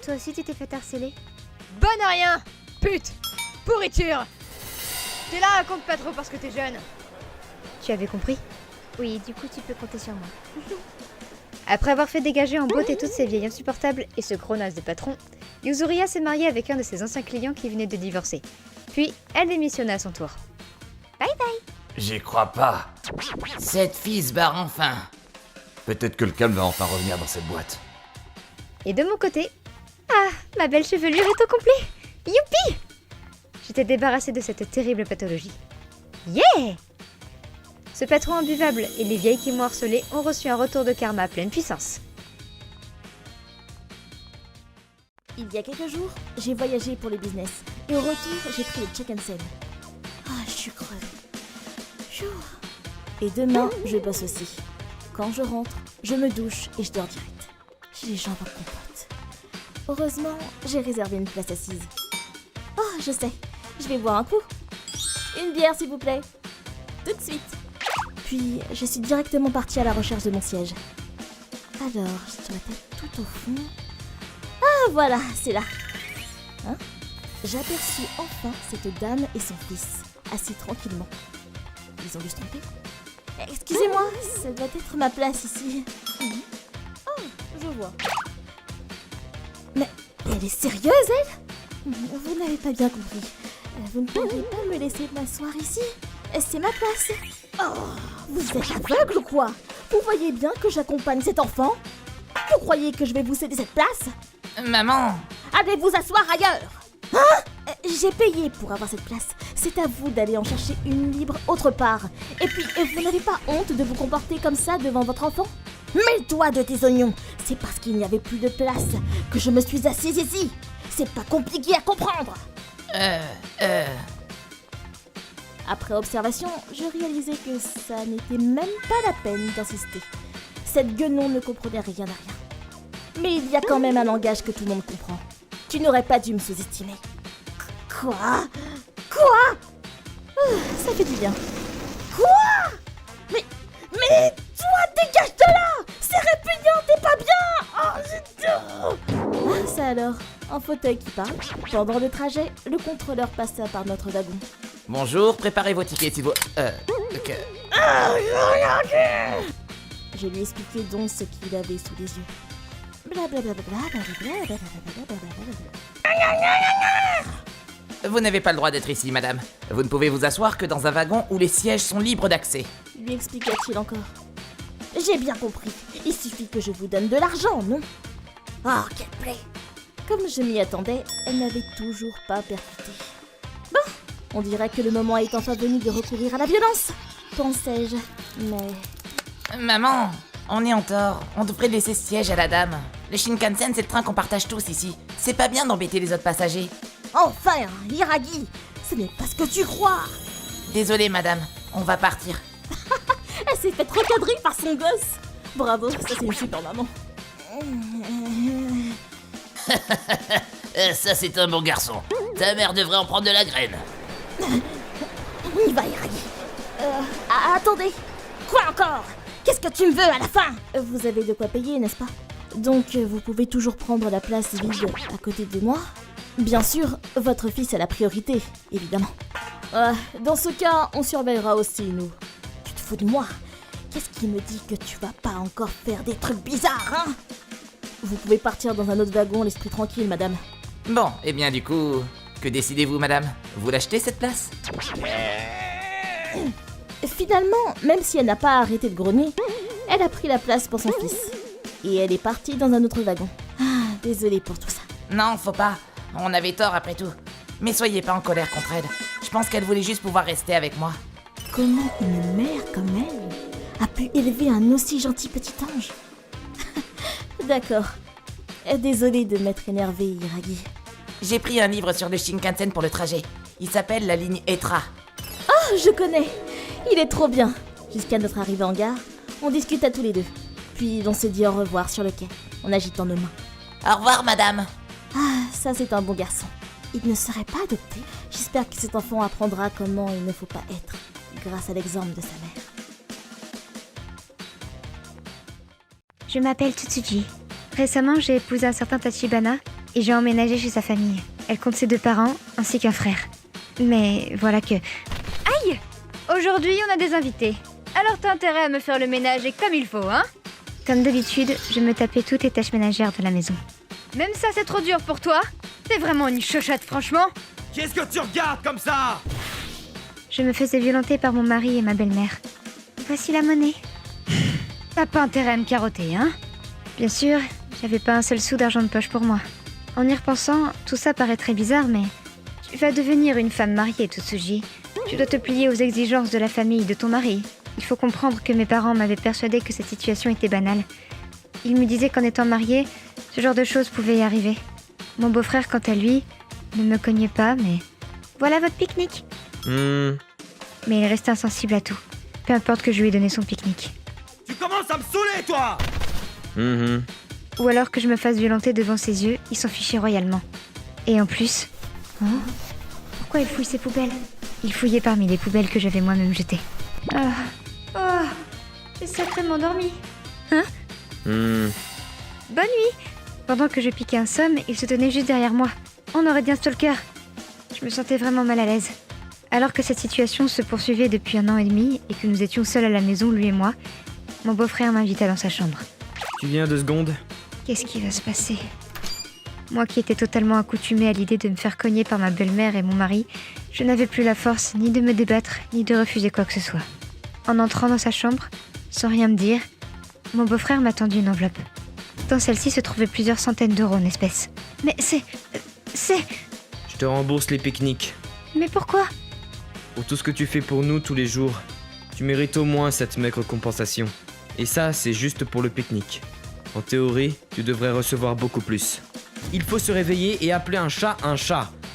Toi aussi tu t'es fait harceler? Bonne à rien. Pute. Pourriture. T'es là, compte pas trop parce que t'es jeune. Tu avais compris? Oui, du coup tu peux compter sur moi. Après avoir fait dégager en beauté toutes ces vieilles insupportables et ce gros naze de patron, Yuzuriha s'est mariée avec un de ses anciens clients qui venait de divorcer. Puis, elle démissionna à son tour. Bye bye. J'y crois pas. Cette fille se barre enfin. Peut-être que le calme va enfin revenir dans cette boîte. Et de mon côté... Ah, ma belle chevelure est au complet. Youpi! J'étais débarrassée de cette terrible pathologie. Yeah! Ce patron imbuvable et les vieilles qui m'ont harcelé ont reçu un retour de karma à pleine puissance. Il y a quelques jours, j'ai voyagé pour le business. Et au retour, j'ai pris le check and sell. Ah, je suis crevée. Chou. Et demain, je bosse aussi. Quand je rentre, je me douche et je dors direct. J'ai les jambes en compote. Heureusement, j'ai réservé une place assise. Oh, je sais. Je vais boire un coup. Une bière, s'il vous plaît. Tout de suite. Puis, je suis directement partie à la recherche de mon siège. Alors, je dois être tout au fond. Ah, voilà, c'est là. Hein? J'aperçus enfin cette dame et son fils, assis tranquillement. Ils ont dû se tromper. Excusez-moi, ça doit être ma place ici. Oh, je vois. Mais elle est sérieuse, elle? Vous n'avez pas bien compris. Vous ne pourrez pas me laisser m'asseoir ici. C'est ma place. Oh, vous êtes aveugle ou quoi? Vous voyez bien que j'accompagne cet enfant? Vous croyez que je vais vous céder cette place? Maman! Allez vous asseoir ailleurs! Hein? J'ai payé pour avoir cette place. C'est à vous d'aller en chercher une libre autre part. Et puis, vous n'avez pas honte de vous comporter comme ça devant votre enfant? Mêle-toi de tes oignons! C'est parce qu'il n'y avait plus de place que je me suis assise ici! C'est pas compliqué à comprendre! Après observation, je réalisais que ça n'était même pas la peine d'insister. Cette guenon ne comprenait rien à rien. Mais il y a quand même un langage que tout le monde comprend. Tu n'aurais pas dû me sous-estimer. Quoi? Ça fait du bien. Quoi? Mais toi, dégage de là! C'est répugnant, t'es pas bien! Oh, ça alors, un fauteuil qui parle. Pendant le trajet, le contrôleur passa par notre wagon. Bonjour, préparez vos tickets s'il vous... ok. Je lui expliquai donc ce qu'il avait sous les yeux. Vous n'avez pas le droit d'être ici, madame. Vous ne pouvez vous asseoir que dans un wagon où les sièges sont libres d'accès. Lui expliqua-t-il encore. J'ai bien compris. Il suffit que je vous donne de l'argent, non? Oh, quelle plaie! Comme je m'y attendais, elle n'avait toujours pas percuté. Bon, on dirait que le moment est enfin venu de recourir à la violence, pensais-je. Mais... Maman, on est en tort. On devrait laisser ce siège à la dame. Le Shinkansen, c'est le train qu'on partage tous ici. C'est pas bien d'embêter les autres passagers. Enfin, Hiragi, ce n'est pas ce que tu crois. Désolée, madame. On va partir. Elle s'est fait recadrer par son gosse. Bravo, ça c'est une super maman. Ça, c'est un bon garçon. Ta mère devrait en prendre de la graine. On y va, Hiragi. Attendez. Quoi encore? Qu'est-ce que tu me veux à la fin? Vous avez de quoi payer, n'est-ce pas? Donc, vous pouvez toujours prendre la place vide à côté de moi? Bien sûr, votre fils a la priorité, évidemment. Dans ce cas, on surveillera aussi, nous. Tu te fous de moi? Qu'est-ce qui me dit que tu vas pas encore faire des trucs bizarres, hein? Vous pouvez partir dans un autre wagon, l'esprit tranquille, madame. Bon, et bien du coup, que décidez-vous, madame? Vous l'achetez, cette place? Finalement, même si elle n'a pas arrêté de grogner, elle a pris la place pour son fils. Et elle est partie dans un autre wagon. Désolée pour tout ça. Non, faut pas. On avait tort après tout. Mais soyez pas en colère contre elle. Je pense qu'elle voulait juste pouvoir rester avec moi. Comment une mère comme elle a pu élever un aussi gentil petit ange? D'accord. Désolée de m'être énervée, Hiragi. J'ai pris un livre sur le Shinkansen pour le trajet. Il s'appelle la ligne Etra. Oh, je connais. Il est trop bien. Jusqu'à notre arrivée en gare, on discuta tous les deux. Puis on se dit au revoir sur le quai, en agitant nos mains. Au revoir, madame. Ça c'est un bon garçon. Il ne serait pas adopté. J'espère que cet enfant apprendra comment il ne faut pas être, grâce à l'exemple de sa mère. Je m'appelle Tsutsuji. Récemment, j'ai épousé un certain Tachibana et j'ai emménagé chez sa famille. Elle compte ses 2 parents ainsi qu'un frère. Mais voilà que... Aïe! Aujourd'hui, on a des invités. Alors t'as intérêt à me faire le ménage et comme il faut, hein? Comme d'habitude, je me tapais toutes les tâches ménagères de la maison. Même ça, c'est trop dur pour toi? T'es vraiment une chochotte, franchement. Qu'est-ce que tu regardes comme ça? Je me faisais violenter par mon mari et ma belle-mère. Voici la monnaie. T'as pas intérêt à me carotter, hein? Bien sûr, j'avais pas un seul sou d'argent de poche pour moi. En y repensant, tout ça paraît très bizarre, mais... Tu vas devenir une femme mariée, Tsuji. Tu dois te plier aux exigences de la famille de ton mari. Il faut comprendre que mes parents m'avaient persuadé que cette situation était banale. Ils me disaient qu'en étant mariée, ce genre de choses pouvait y arriver. Mon beau-frère, quant à lui, ne me cognait pas, mais... Voilà votre pique-nique. Mais il restait insensible à tout. Peu importe que je lui ai donné son pique-nique. Tu commences à me saouler, toi! Ou alors que je me fasse violenter devant ses yeux, il s'en fichait royalement. Et en plus... Oh, pourquoi il fouille ses poubelles? Il fouillait parmi les poubelles que j'avais moi-même jetées. J'ai sacrément dormi. Hein? Bonne nuit. Pendant que je piquais un somme, il se tenait juste derrière moi. On aurait dit un stalker. Je me sentais vraiment mal à l'aise. Alors que cette situation se poursuivait depuis 1 an et demi et que nous étions seuls à la maison, lui et moi, mon beau-frère m'invita dans sa chambre. Tu viens 2 secondes? Qu'est-ce qui va se passer? Moi qui étais totalement accoutumée à l'idée de me faire cogner par ma belle-mère et mon mari, je n'avais plus la force ni de me débattre, ni de refuser quoi que ce soit. En entrant dans sa chambre, sans rien me dire, mon beau-frère m'a tendu une enveloppe. Dans celle-ci se trouvaient plusieurs centaines d'euros en espèces. Mais c'est... Je te rembourse les pique-niques. Mais pourquoi? Pour tout ce que tu fais pour nous tous les jours. Tu mérites au moins cette maigre compensation. Et ça, c'est juste pour le pique-nique. En théorie, tu devrais recevoir beaucoup plus. Il faut se réveiller et appeler un chat.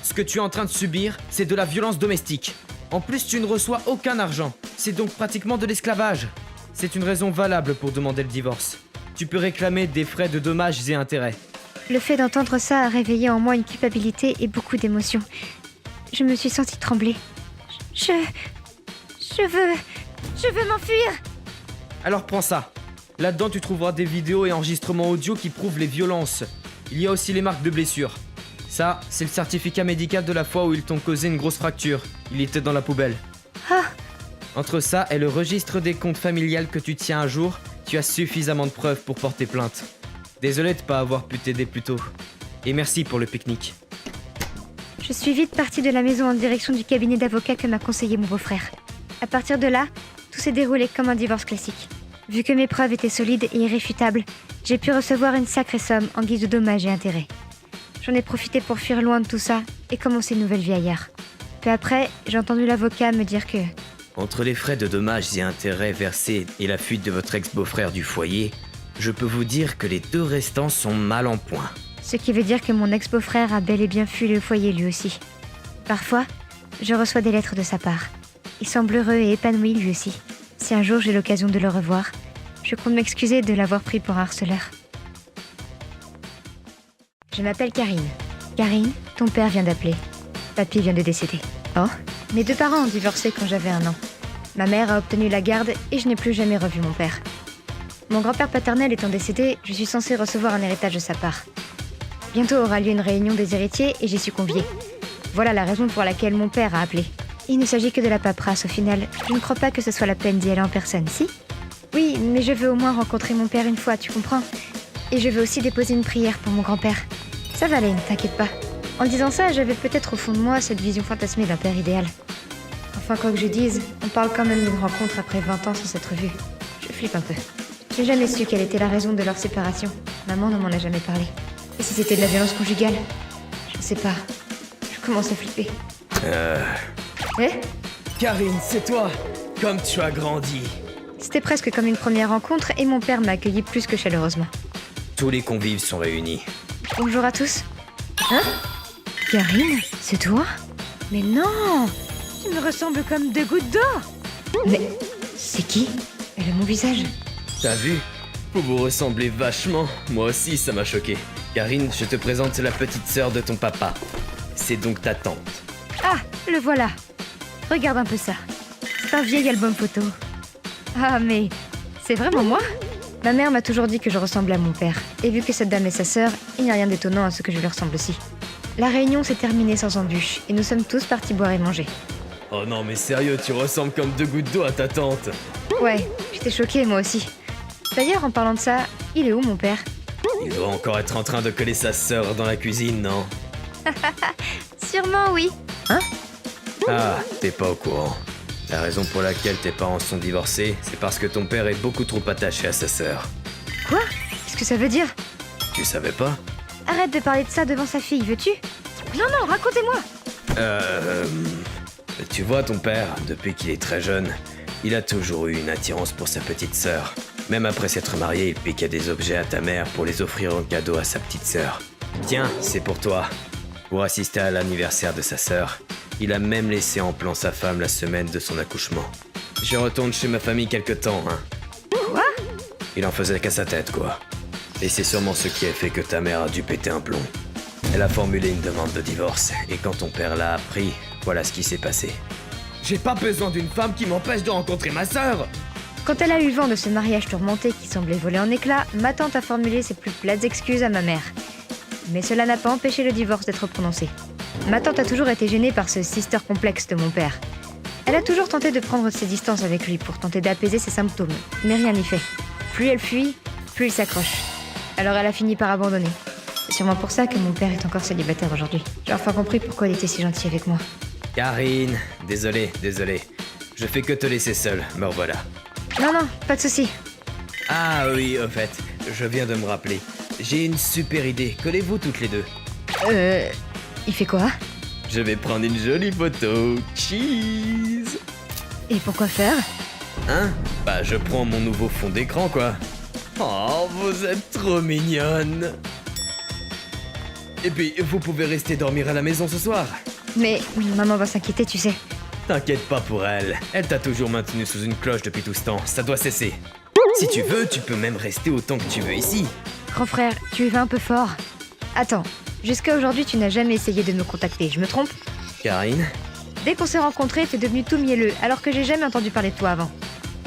Ce que tu es en train de subir, c'est de la violence domestique. En plus, tu ne reçois aucun argent. C'est donc pratiquement de l'esclavage. C'est une raison valable pour demander le divorce. Tu peux réclamer des frais de dommages et intérêts. Le fait d'entendre ça a réveillé en moi une culpabilité et beaucoup d'émotions. Je me suis sentie trembler. Je veux m'enfuir. Alors prends ça. Là-dedans, tu trouveras des vidéos et enregistrements audio qui prouvent les violences. Il y a aussi les marques de blessures. Ça, c'est le certificat médical de la fois où ils t'ont causé une grosse fracture. Il était dans la poubelle. Ah. Entre ça et le registre des comptes familiales que tu tiens à jour, tu as suffisamment de preuves pour porter plainte. Désolé de pas avoir pu t'aider plus tôt. Et merci pour le pique-nique. Je suis vite partie de la maison en direction du cabinet d'avocat que m'a conseillé mon beau-frère. À partir de là, tout s'est déroulé comme un divorce classique. Vu que mes preuves étaient solides et irréfutables, j'ai pu recevoir une sacrée somme en guise de dommages et intérêts. J'en ai profité pour fuir loin de tout ça et commencer une nouvelle vie ailleurs. Peu après, j'ai entendu l'avocat me dire que... Entre les frais de dommages et intérêts versés et la fuite de votre ex-beau-frère du foyer, je peux vous dire que les 2 restants sont mal en point. Ce qui veut dire que mon ex-beau-frère a bel et bien fui le foyer lui aussi. Parfois, je reçois des lettres de sa part. Il semble heureux et épanoui lui aussi. Si un jour j'ai l'occasion de le revoir, je compte m'excuser de l'avoir pris pour un harceleur. Je m'appelle Karine. Karine, ton père vient d'appeler. Papy vient de décéder. Oh, mes 2 parents ont divorcé quand j'avais 1 an. Ma mère a obtenu la garde et je n'ai plus jamais revu mon père. Mon grand-père paternel étant décédé, je suis censée recevoir un héritage de sa part. Bientôt aura lieu une réunion des héritiers et j'y suis conviée. Voilà la raison pour laquelle mon père a appelé. Il ne s'agit que de la paperasse au final. Je ne crois pas que ce soit la peine d'y aller en personne, si ? Oui, mais je veux au moins rencontrer mon père une fois, tu comprends ? Et je veux aussi déposer une prière pour mon grand-père. Ça va, Lane, t'inquiète pas. En disant ça, j'avais peut-être au fond de moi cette vision fantasmée d'un père idéal. Enfin, quoi que je dise, on parle quand même d'une rencontre après 20 ans sans s'être vus. Je flippe un peu. J'ai jamais su quelle était la raison de leur séparation. Maman ne m'en a jamais parlé. Et si c'était de la violence conjugale ? Je ne sais pas. Je commence à flipper. Eh ? Karine, c'est toi. Comme tu as grandi. C'était presque comme une première rencontre et mon père m'a accueilli plus que chaleureusement. Tous les convives sont réunis. Bonjour à tous. Hein ? Karine, c'est toi ? Mais non ! Tu me ressembles comme 2 gouttes d'or ! Mais c'est qui ? Elle a mon visage. T'as vu ? Vous vous ressemblez vachement. Moi aussi, ça m'a choqué. Karine, je te présente la petite sœur de ton papa. C'est donc ta tante. Ah, le voilà. Regarde un peu ça. C'est un vieil album photo. Ah, mais c'est vraiment moi ? Ma mère m'a toujours dit que je ressemblais à mon père. Et vu que cette dame est sa sœur, il n'y a rien d'étonnant à ce que je lui ressemble aussi. La réunion s'est terminée sans embûche et nous sommes tous partis boire et manger. Oh non, mais sérieux, tu ressembles comme 2 gouttes d'eau à ta tante. Ouais, j'étais choquée moi aussi. D'ailleurs, en parlant de ça, il est où mon père ? Il doit encore être en train de coller sa sœur dans la cuisine, non ? Sûrement oui. Hein ? Ah, t'es pas au courant. La raison pour laquelle tes parents sont divorcés, c'est parce que ton père est beaucoup trop attaché à sa sœur. Quoi ? Qu'est-ce que ça veut dire ? Tu savais pas ? Arrête de parler de ça devant sa fille, veux-tu ? Non, racontez-moi. Tu vois, ton père, depuis qu'il est très jeune, il a toujours eu une attirance pour sa petite sœur. Même après s'être marié, il piquait des objets à ta mère pour les offrir en cadeau à sa petite sœur. Tiens, c'est pour toi. Pour assister à l'anniversaire de sa sœur, il a même laissé en plan sa femme la semaine de son accouchement. Je retourne chez ma famille quelque temps, hein. Quoi ? Il en faisait qu'à sa tête, quoi. Et c'est sûrement ce qui a fait que ta mère a dû péter un plomb. Elle a formulé une demande de divorce, et quand ton père l'a appris, voilà ce qui s'est passé. J'ai pas besoin d'une femme qui m'empêche de rencontrer ma sœur! Quand elle a eu vent de ce mariage tourmenté qui semblait voler en éclats, ma tante a formulé ses plus plates excuses à ma mère. Mais cela n'a pas empêché le divorce d'être prononcé. Ma tante a toujours été gênée par ce sister complexe de mon père. Elle a toujours tenté de prendre ses distances avec lui pour tenter d'apaiser ses symptômes, mais rien n'y fait. Plus elle fuit, plus il s'accroche. Alors elle a fini par abandonner. C'est sûrement pour ça que mon père est encore célibataire aujourd'hui. J'ai enfin compris pourquoi il était si gentil avec moi. Karine, désolé. Je fais que te laisser seule, me revoilà. Non, pas de souci. Ah oui, au fait, je viens de me rappeler. J'ai une super idée, collez-vous toutes les deux. Il fait quoi ? Je vais prendre une jolie photo. Cheese! Et pourquoi faire ? Hein ? Bah je prends mon nouveau fond d'écran quoi. Oh, vous êtes trop mignonne. Et puis, vous pouvez rester dormir à la maison ce soir. Mais maman va s'inquiéter, tu sais. T'inquiète pas pour elle. Elle t'a toujours maintenu sous une cloche depuis tout ce temps. Ça doit cesser. Si tu veux, tu peux même rester autant que tu veux ici. Grand frère, tu y vas un peu fort. Attends, jusqu'à aujourd'hui, tu n'as jamais essayé de me contacter, je me trompe? Karine? Dès qu'on s'est rencontrés, t'es devenu tout mielleux, alors que j'ai jamais entendu parler de toi avant.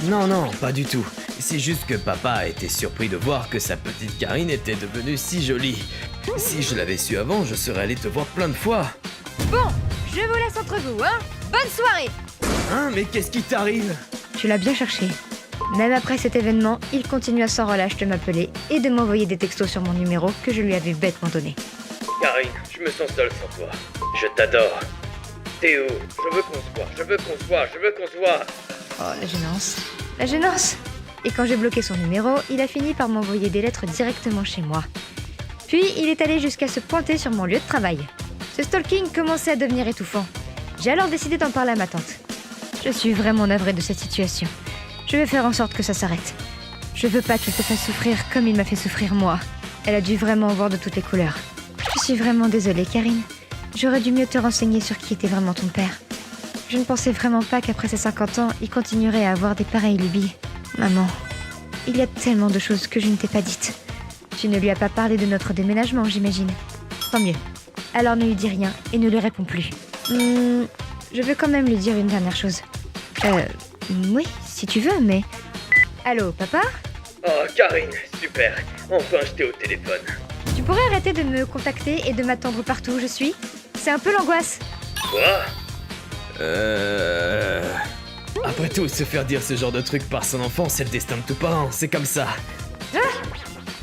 Non, pas du tout. C'est juste que papa a été surpris de voir que sa petite Karine était devenue si jolie. Si je l'avais su avant, je serais allé te voir plein de fois. Bon, je vous laisse entre vous, hein. Bonne soirée. Hein, mais qu'est-ce qui t'arrive? Tu l'as bien cherché. Même après cet événement, il continua sans relâche de m'appeler et de m'envoyer des textos sur mon numéro que je lui avais bêtement donné. Karine, je me sens seul sans toi. Je t'adore. Théo, je veux qu'on se voit. Oh, la gênance. La gênance. Et quand j'ai bloqué son numéro, il a fini par m'envoyer des lettres directement chez moi. Puis, il est allé jusqu'à se pointer sur mon lieu de travail. Ce stalking commençait à devenir étouffant. J'ai alors décidé d'en parler à ma tante. Je suis vraiment navrée de cette situation. Je vais faire en sorte que ça s'arrête. Je veux pas qu'il te fasse souffrir comme il m'a fait souffrir moi. Elle a dû vraiment en voir de toutes les couleurs. Je suis vraiment désolée, Karine. J'aurais dû mieux te renseigner sur qui était vraiment ton père. Je ne pensais vraiment pas qu'après ses 50 ans, il continuerait à avoir des pareilles lubies. Maman, il y a tellement de choses que je ne t'ai pas dites. Tu ne lui as pas parlé de notre déménagement, j'imagine. Tant mieux. Alors ne lui dis rien et ne lui réponds plus. Je veux quand même lui dire une dernière chose. Oui, si tu veux, mais... Allô, papa? Oh, Karine, super. Enfin, je t'ai au téléphone. Tu pourrais arrêter de me contacter et de m'attendre partout où je suis? C'est un peu l'angoisse. Quoi? Après tout, se faire dire ce genre de truc par son enfant, c'est le destin de tout parent, c'est comme ça.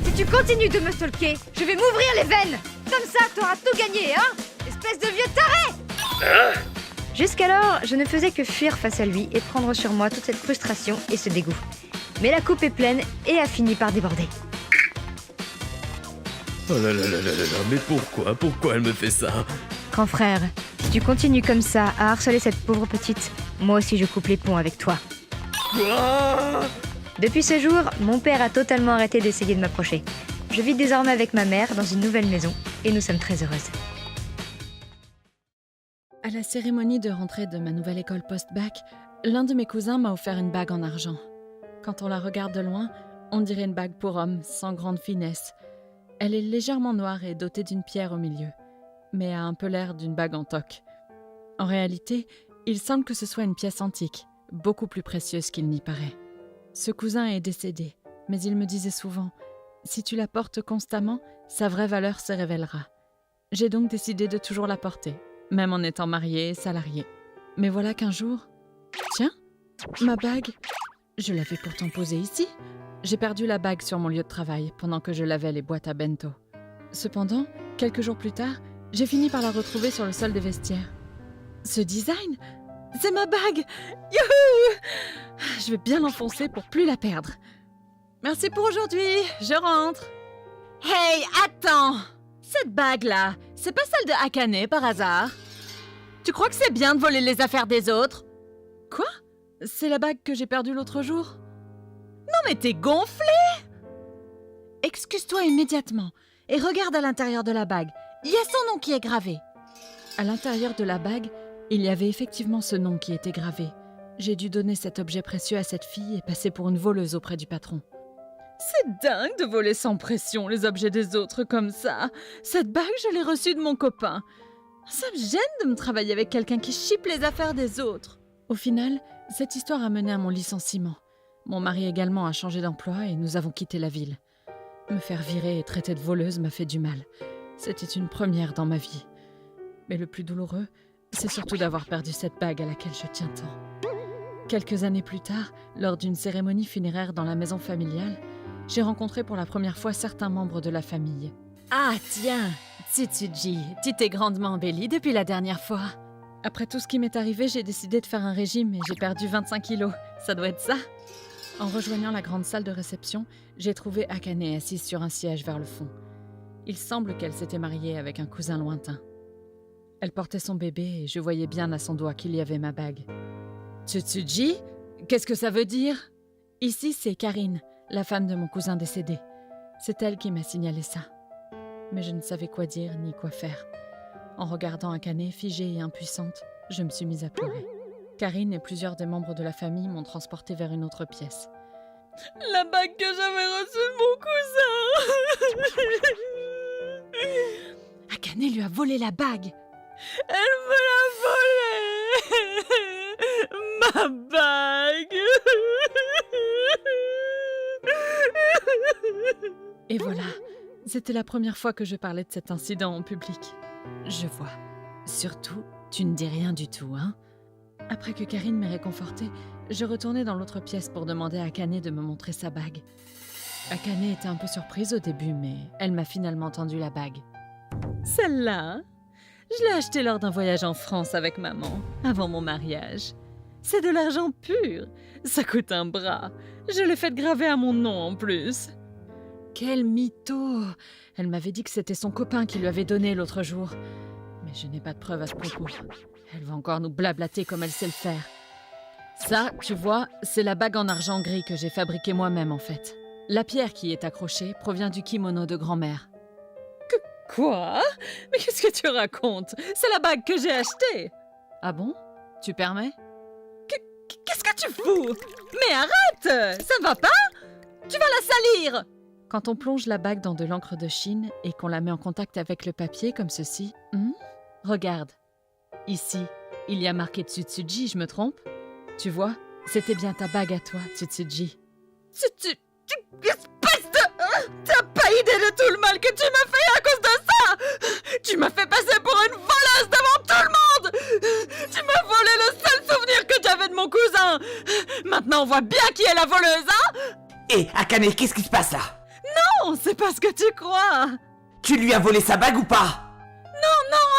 Si tu continues de me stalker, je vais m'ouvrir les veines. Comme ça, t'auras tout gagné, hein. Espèce de vieux taré. Jusqu'alors, je ne faisais que fuir face à lui et prendre sur moi toute cette frustration et ce dégoût. Mais la coupe est pleine et a fini par déborder. Oh là là là là là, mais pourquoi elle me fait ça? Grand frère, si tu continues comme ça à harceler cette pauvre petite, moi aussi je coupe les ponts avec toi. Quoi? Depuis ce jour, mon père a totalement arrêté d'essayer de m'approcher. Je vis désormais avec ma mère dans une nouvelle maison et nous sommes très heureuses. À la cérémonie de rentrée de ma nouvelle école post-bac, l'un de mes cousins m'a offert une bague en argent. Quand on la regarde de loin, on dirait une bague pour homme, sans grande finesse. Elle est légèrement noire et dotée d'une pierre au milieu, mais a un peu l'air d'une bague en toc. En réalité, il semble que ce soit une pièce antique, beaucoup plus précieuse qu'il n'y paraît. Ce cousin est décédé, mais il me disait souvent « Si tu la portes constamment, sa vraie valeur se révélera ». J'ai donc décidé de toujours la porter, même en étant mariée et salariée. Mais voilà qu'un jour... Tiens, ma bague. Je l'avais pourtant posée ici. J'ai perdu la bague sur mon lieu de travail pendant que je lavais les boîtes à bento. Cependant, quelques jours plus tard, j'ai fini par la retrouver sur le sol des vestiaires. Ce design, c'est ma bague! Youhou! Je vais bien l'enfoncer pour plus la perdre. Merci pour aujourd'hui, je rentre. Hey, attends! Cette bague-là, c'est pas celle de Akane par hasard? Tu crois que c'est bien de voler les affaires des autres? Quoi? C'est la bague que j'ai perdue l'autre jour? Non mais t'es gonflé! Excuse-toi immédiatement et regarde à l'intérieur de la bague. Il y a son nom qui est gravé. À l'intérieur de la bague, il y avait effectivement ce nom qui était gravé. J'ai dû donner cet objet précieux à cette fille et passer pour une voleuse auprès du patron. C'est dingue de voler sans pression les objets des autres comme ça. Cette bague, je l'ai reçue de mon copain. Ça me gêne de me travailler avec quelqu'un qui chipe les affaires des autres. Au final, cette histoire a mené à mon licenciement. Mon mari également a changé d'emploi et nous avons quitté la ville. Me faire virer et traiter de voleuse m'a fait du mal. C'était une première dans ma vie. Mais le plus douloureux, c'est surtout d'avoir perdu cette bague à laquelle je tiens tant. Quelques années plus tard, lors d'une cérémonie funéraire dans la maison familiale, j'ai rencontré pour la première fois certains membres de la famille. Ah tiens, Tsutsuji, tu t'es grandement embellie depuis la dernière fois. Après tout ce qui m'est arrivé, j'ai décidé de faire un régime et j'ai perdu 25 kilos. Ça doit être ça. En rejoignant la grande salle de réception, j'ai trouvé Akane assise sur un siège vers le fond. Il semble qu'elle s'était mariée avec un cousin lointain. Elle portait son bébé et je voyais bien à son doigt qu'il y avait ma bague. Tsutsuji? Qu'est-ce que ça veut dire? Ici, c'est Karine, la femme de mon cousin décédé. C'est elle qui m'a signalé ça. Mais je ne savais quoi dire ni quoi faire. En regardant Akane figée et impuissante, je me suis mise à pleurer. Karine et plusieurs des membres de la famille m'ont transportée vers une autre pièce. La bague que j'avais reçue de mon cousin. Akane lui a volé la bague. Elle me l'a volée. Ma bague. Et voilà, c'était la première fois que je parlais de cet incident en public. Je vois. Surtout, tu ne dis rien du tout, hein? Après que Karine m'ait réconfortée, je retournai dans l'autre pièce pour demander à Akane de me montrer sa bague. Akane était un peu surprise au début, mais elle m'a finalement tendu la bague. Celle-là, je l'ai achetée lors d'un voyage en France avec maman, avant mon mariage. C'est de l'argent pur. Ça coûte un bras. Je l'ai faite graver à mon nom en plus. Quel mytho! Elle m'avait dit que c'était son copain qui lui avait donné l'autre jour. Mais je n'ai pas de preuves à ce propos. Elle va encore nous blablater comme elle sait le faire. Ça, tu vois, c'est la bague en argent gris que j'ai fabriquée moi-même en fait. La pierre qui est accrochée provient du kimono de grand-mère. Quoi? Mais qu'est-ce que tu racontes? C'est la bague que j'ai achetée! Ah bon? Tu permets? Qu'est-ce que tu fous? Mais arrête! Ça va pas? Tu vas la salir! Quand on plonge la bague dans de l'encre de Chine et qu'on la met en contact avec le papier comme ceci... Regarde. Ici, il y a marqué Tsutsuji, je me trompe? Tu vois, c'était bien ta bague à toi, Tsutsuji. Espèce de... T'as pas idée de tout le mal que tu m'as fait à cause de ça! Tu m'as fait passer pour une voleuse devant tout le monde! Tu m'as volé le seul souvenir que j'avais de mon cousin! Maintenant on voit bien qui est la voleuse, hein? Hé, Akane, qu'est-ce qui se passe là? Non, c'est pas ce que tu crois! Tu lui as volé sa bague ou pas?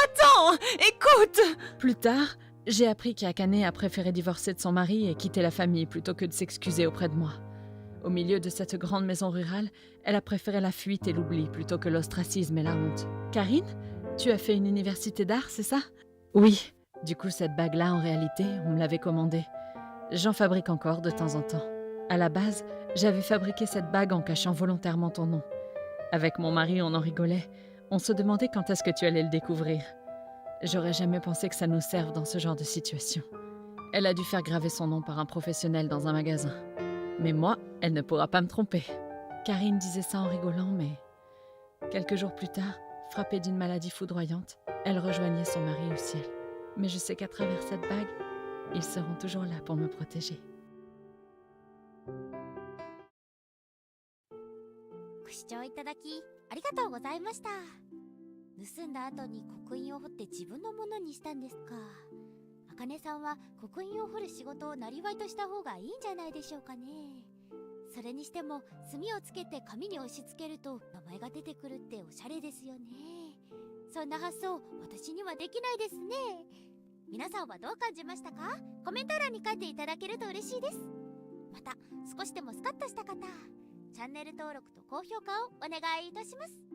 Attends, écoute! Plus tard, j'ai appris qu'Akane a préféré divorcer de son mari et quitter la famille plutôt que de s'excuser auprès de moi. Au milieu de cette grande maison rurale, elle a préféré la fuite et l'oubli plutôt que l'ostracisme et la honte. Karine, tu as fait une université d'art, c'est ça? Oui. Du coup, cette bague-là, en réalité, on me l'avait commandée. J'en fabrique encore de temps en temps. À la base, j'avais fabriqué cette bague en cachant volontairement ton nom. Avec mon mari, on en rigolait. On se demandait quand est-ce que tu allais le découvrir. J'aurais jamais pensé que ça nous serve dans ce genre de situation. Elle a dû faire graver son nom par un professionnel dans un magasin. Mais moi, elle ne pourra pas me tromper. Karine disait ça en rigolant, mais... Quelques jours plus tard, frappée d'une maladie foudroyante, elle rejoignait son mari au ciel. Mais je sais qu'à travers cette bague, ils seront toujours là pour me protéger. ご視聴いただきありがとうございました。盗んだ後に刻印を彫って自分のものにしたんですか。茜さんは刻印を彫る仕事をなりわいとした方がいいんじゃないでしょうかね。それにしても墨をつけて紙に押し付けると名前が出てくるっておしゃれですよね。そんな発想私にはできないですね。皆さんはどう感じましたか？コメント欄に書いていただけると嬉しいです。また少しでもスカッとした方、チャンネル登録と高評価をお願いいたします。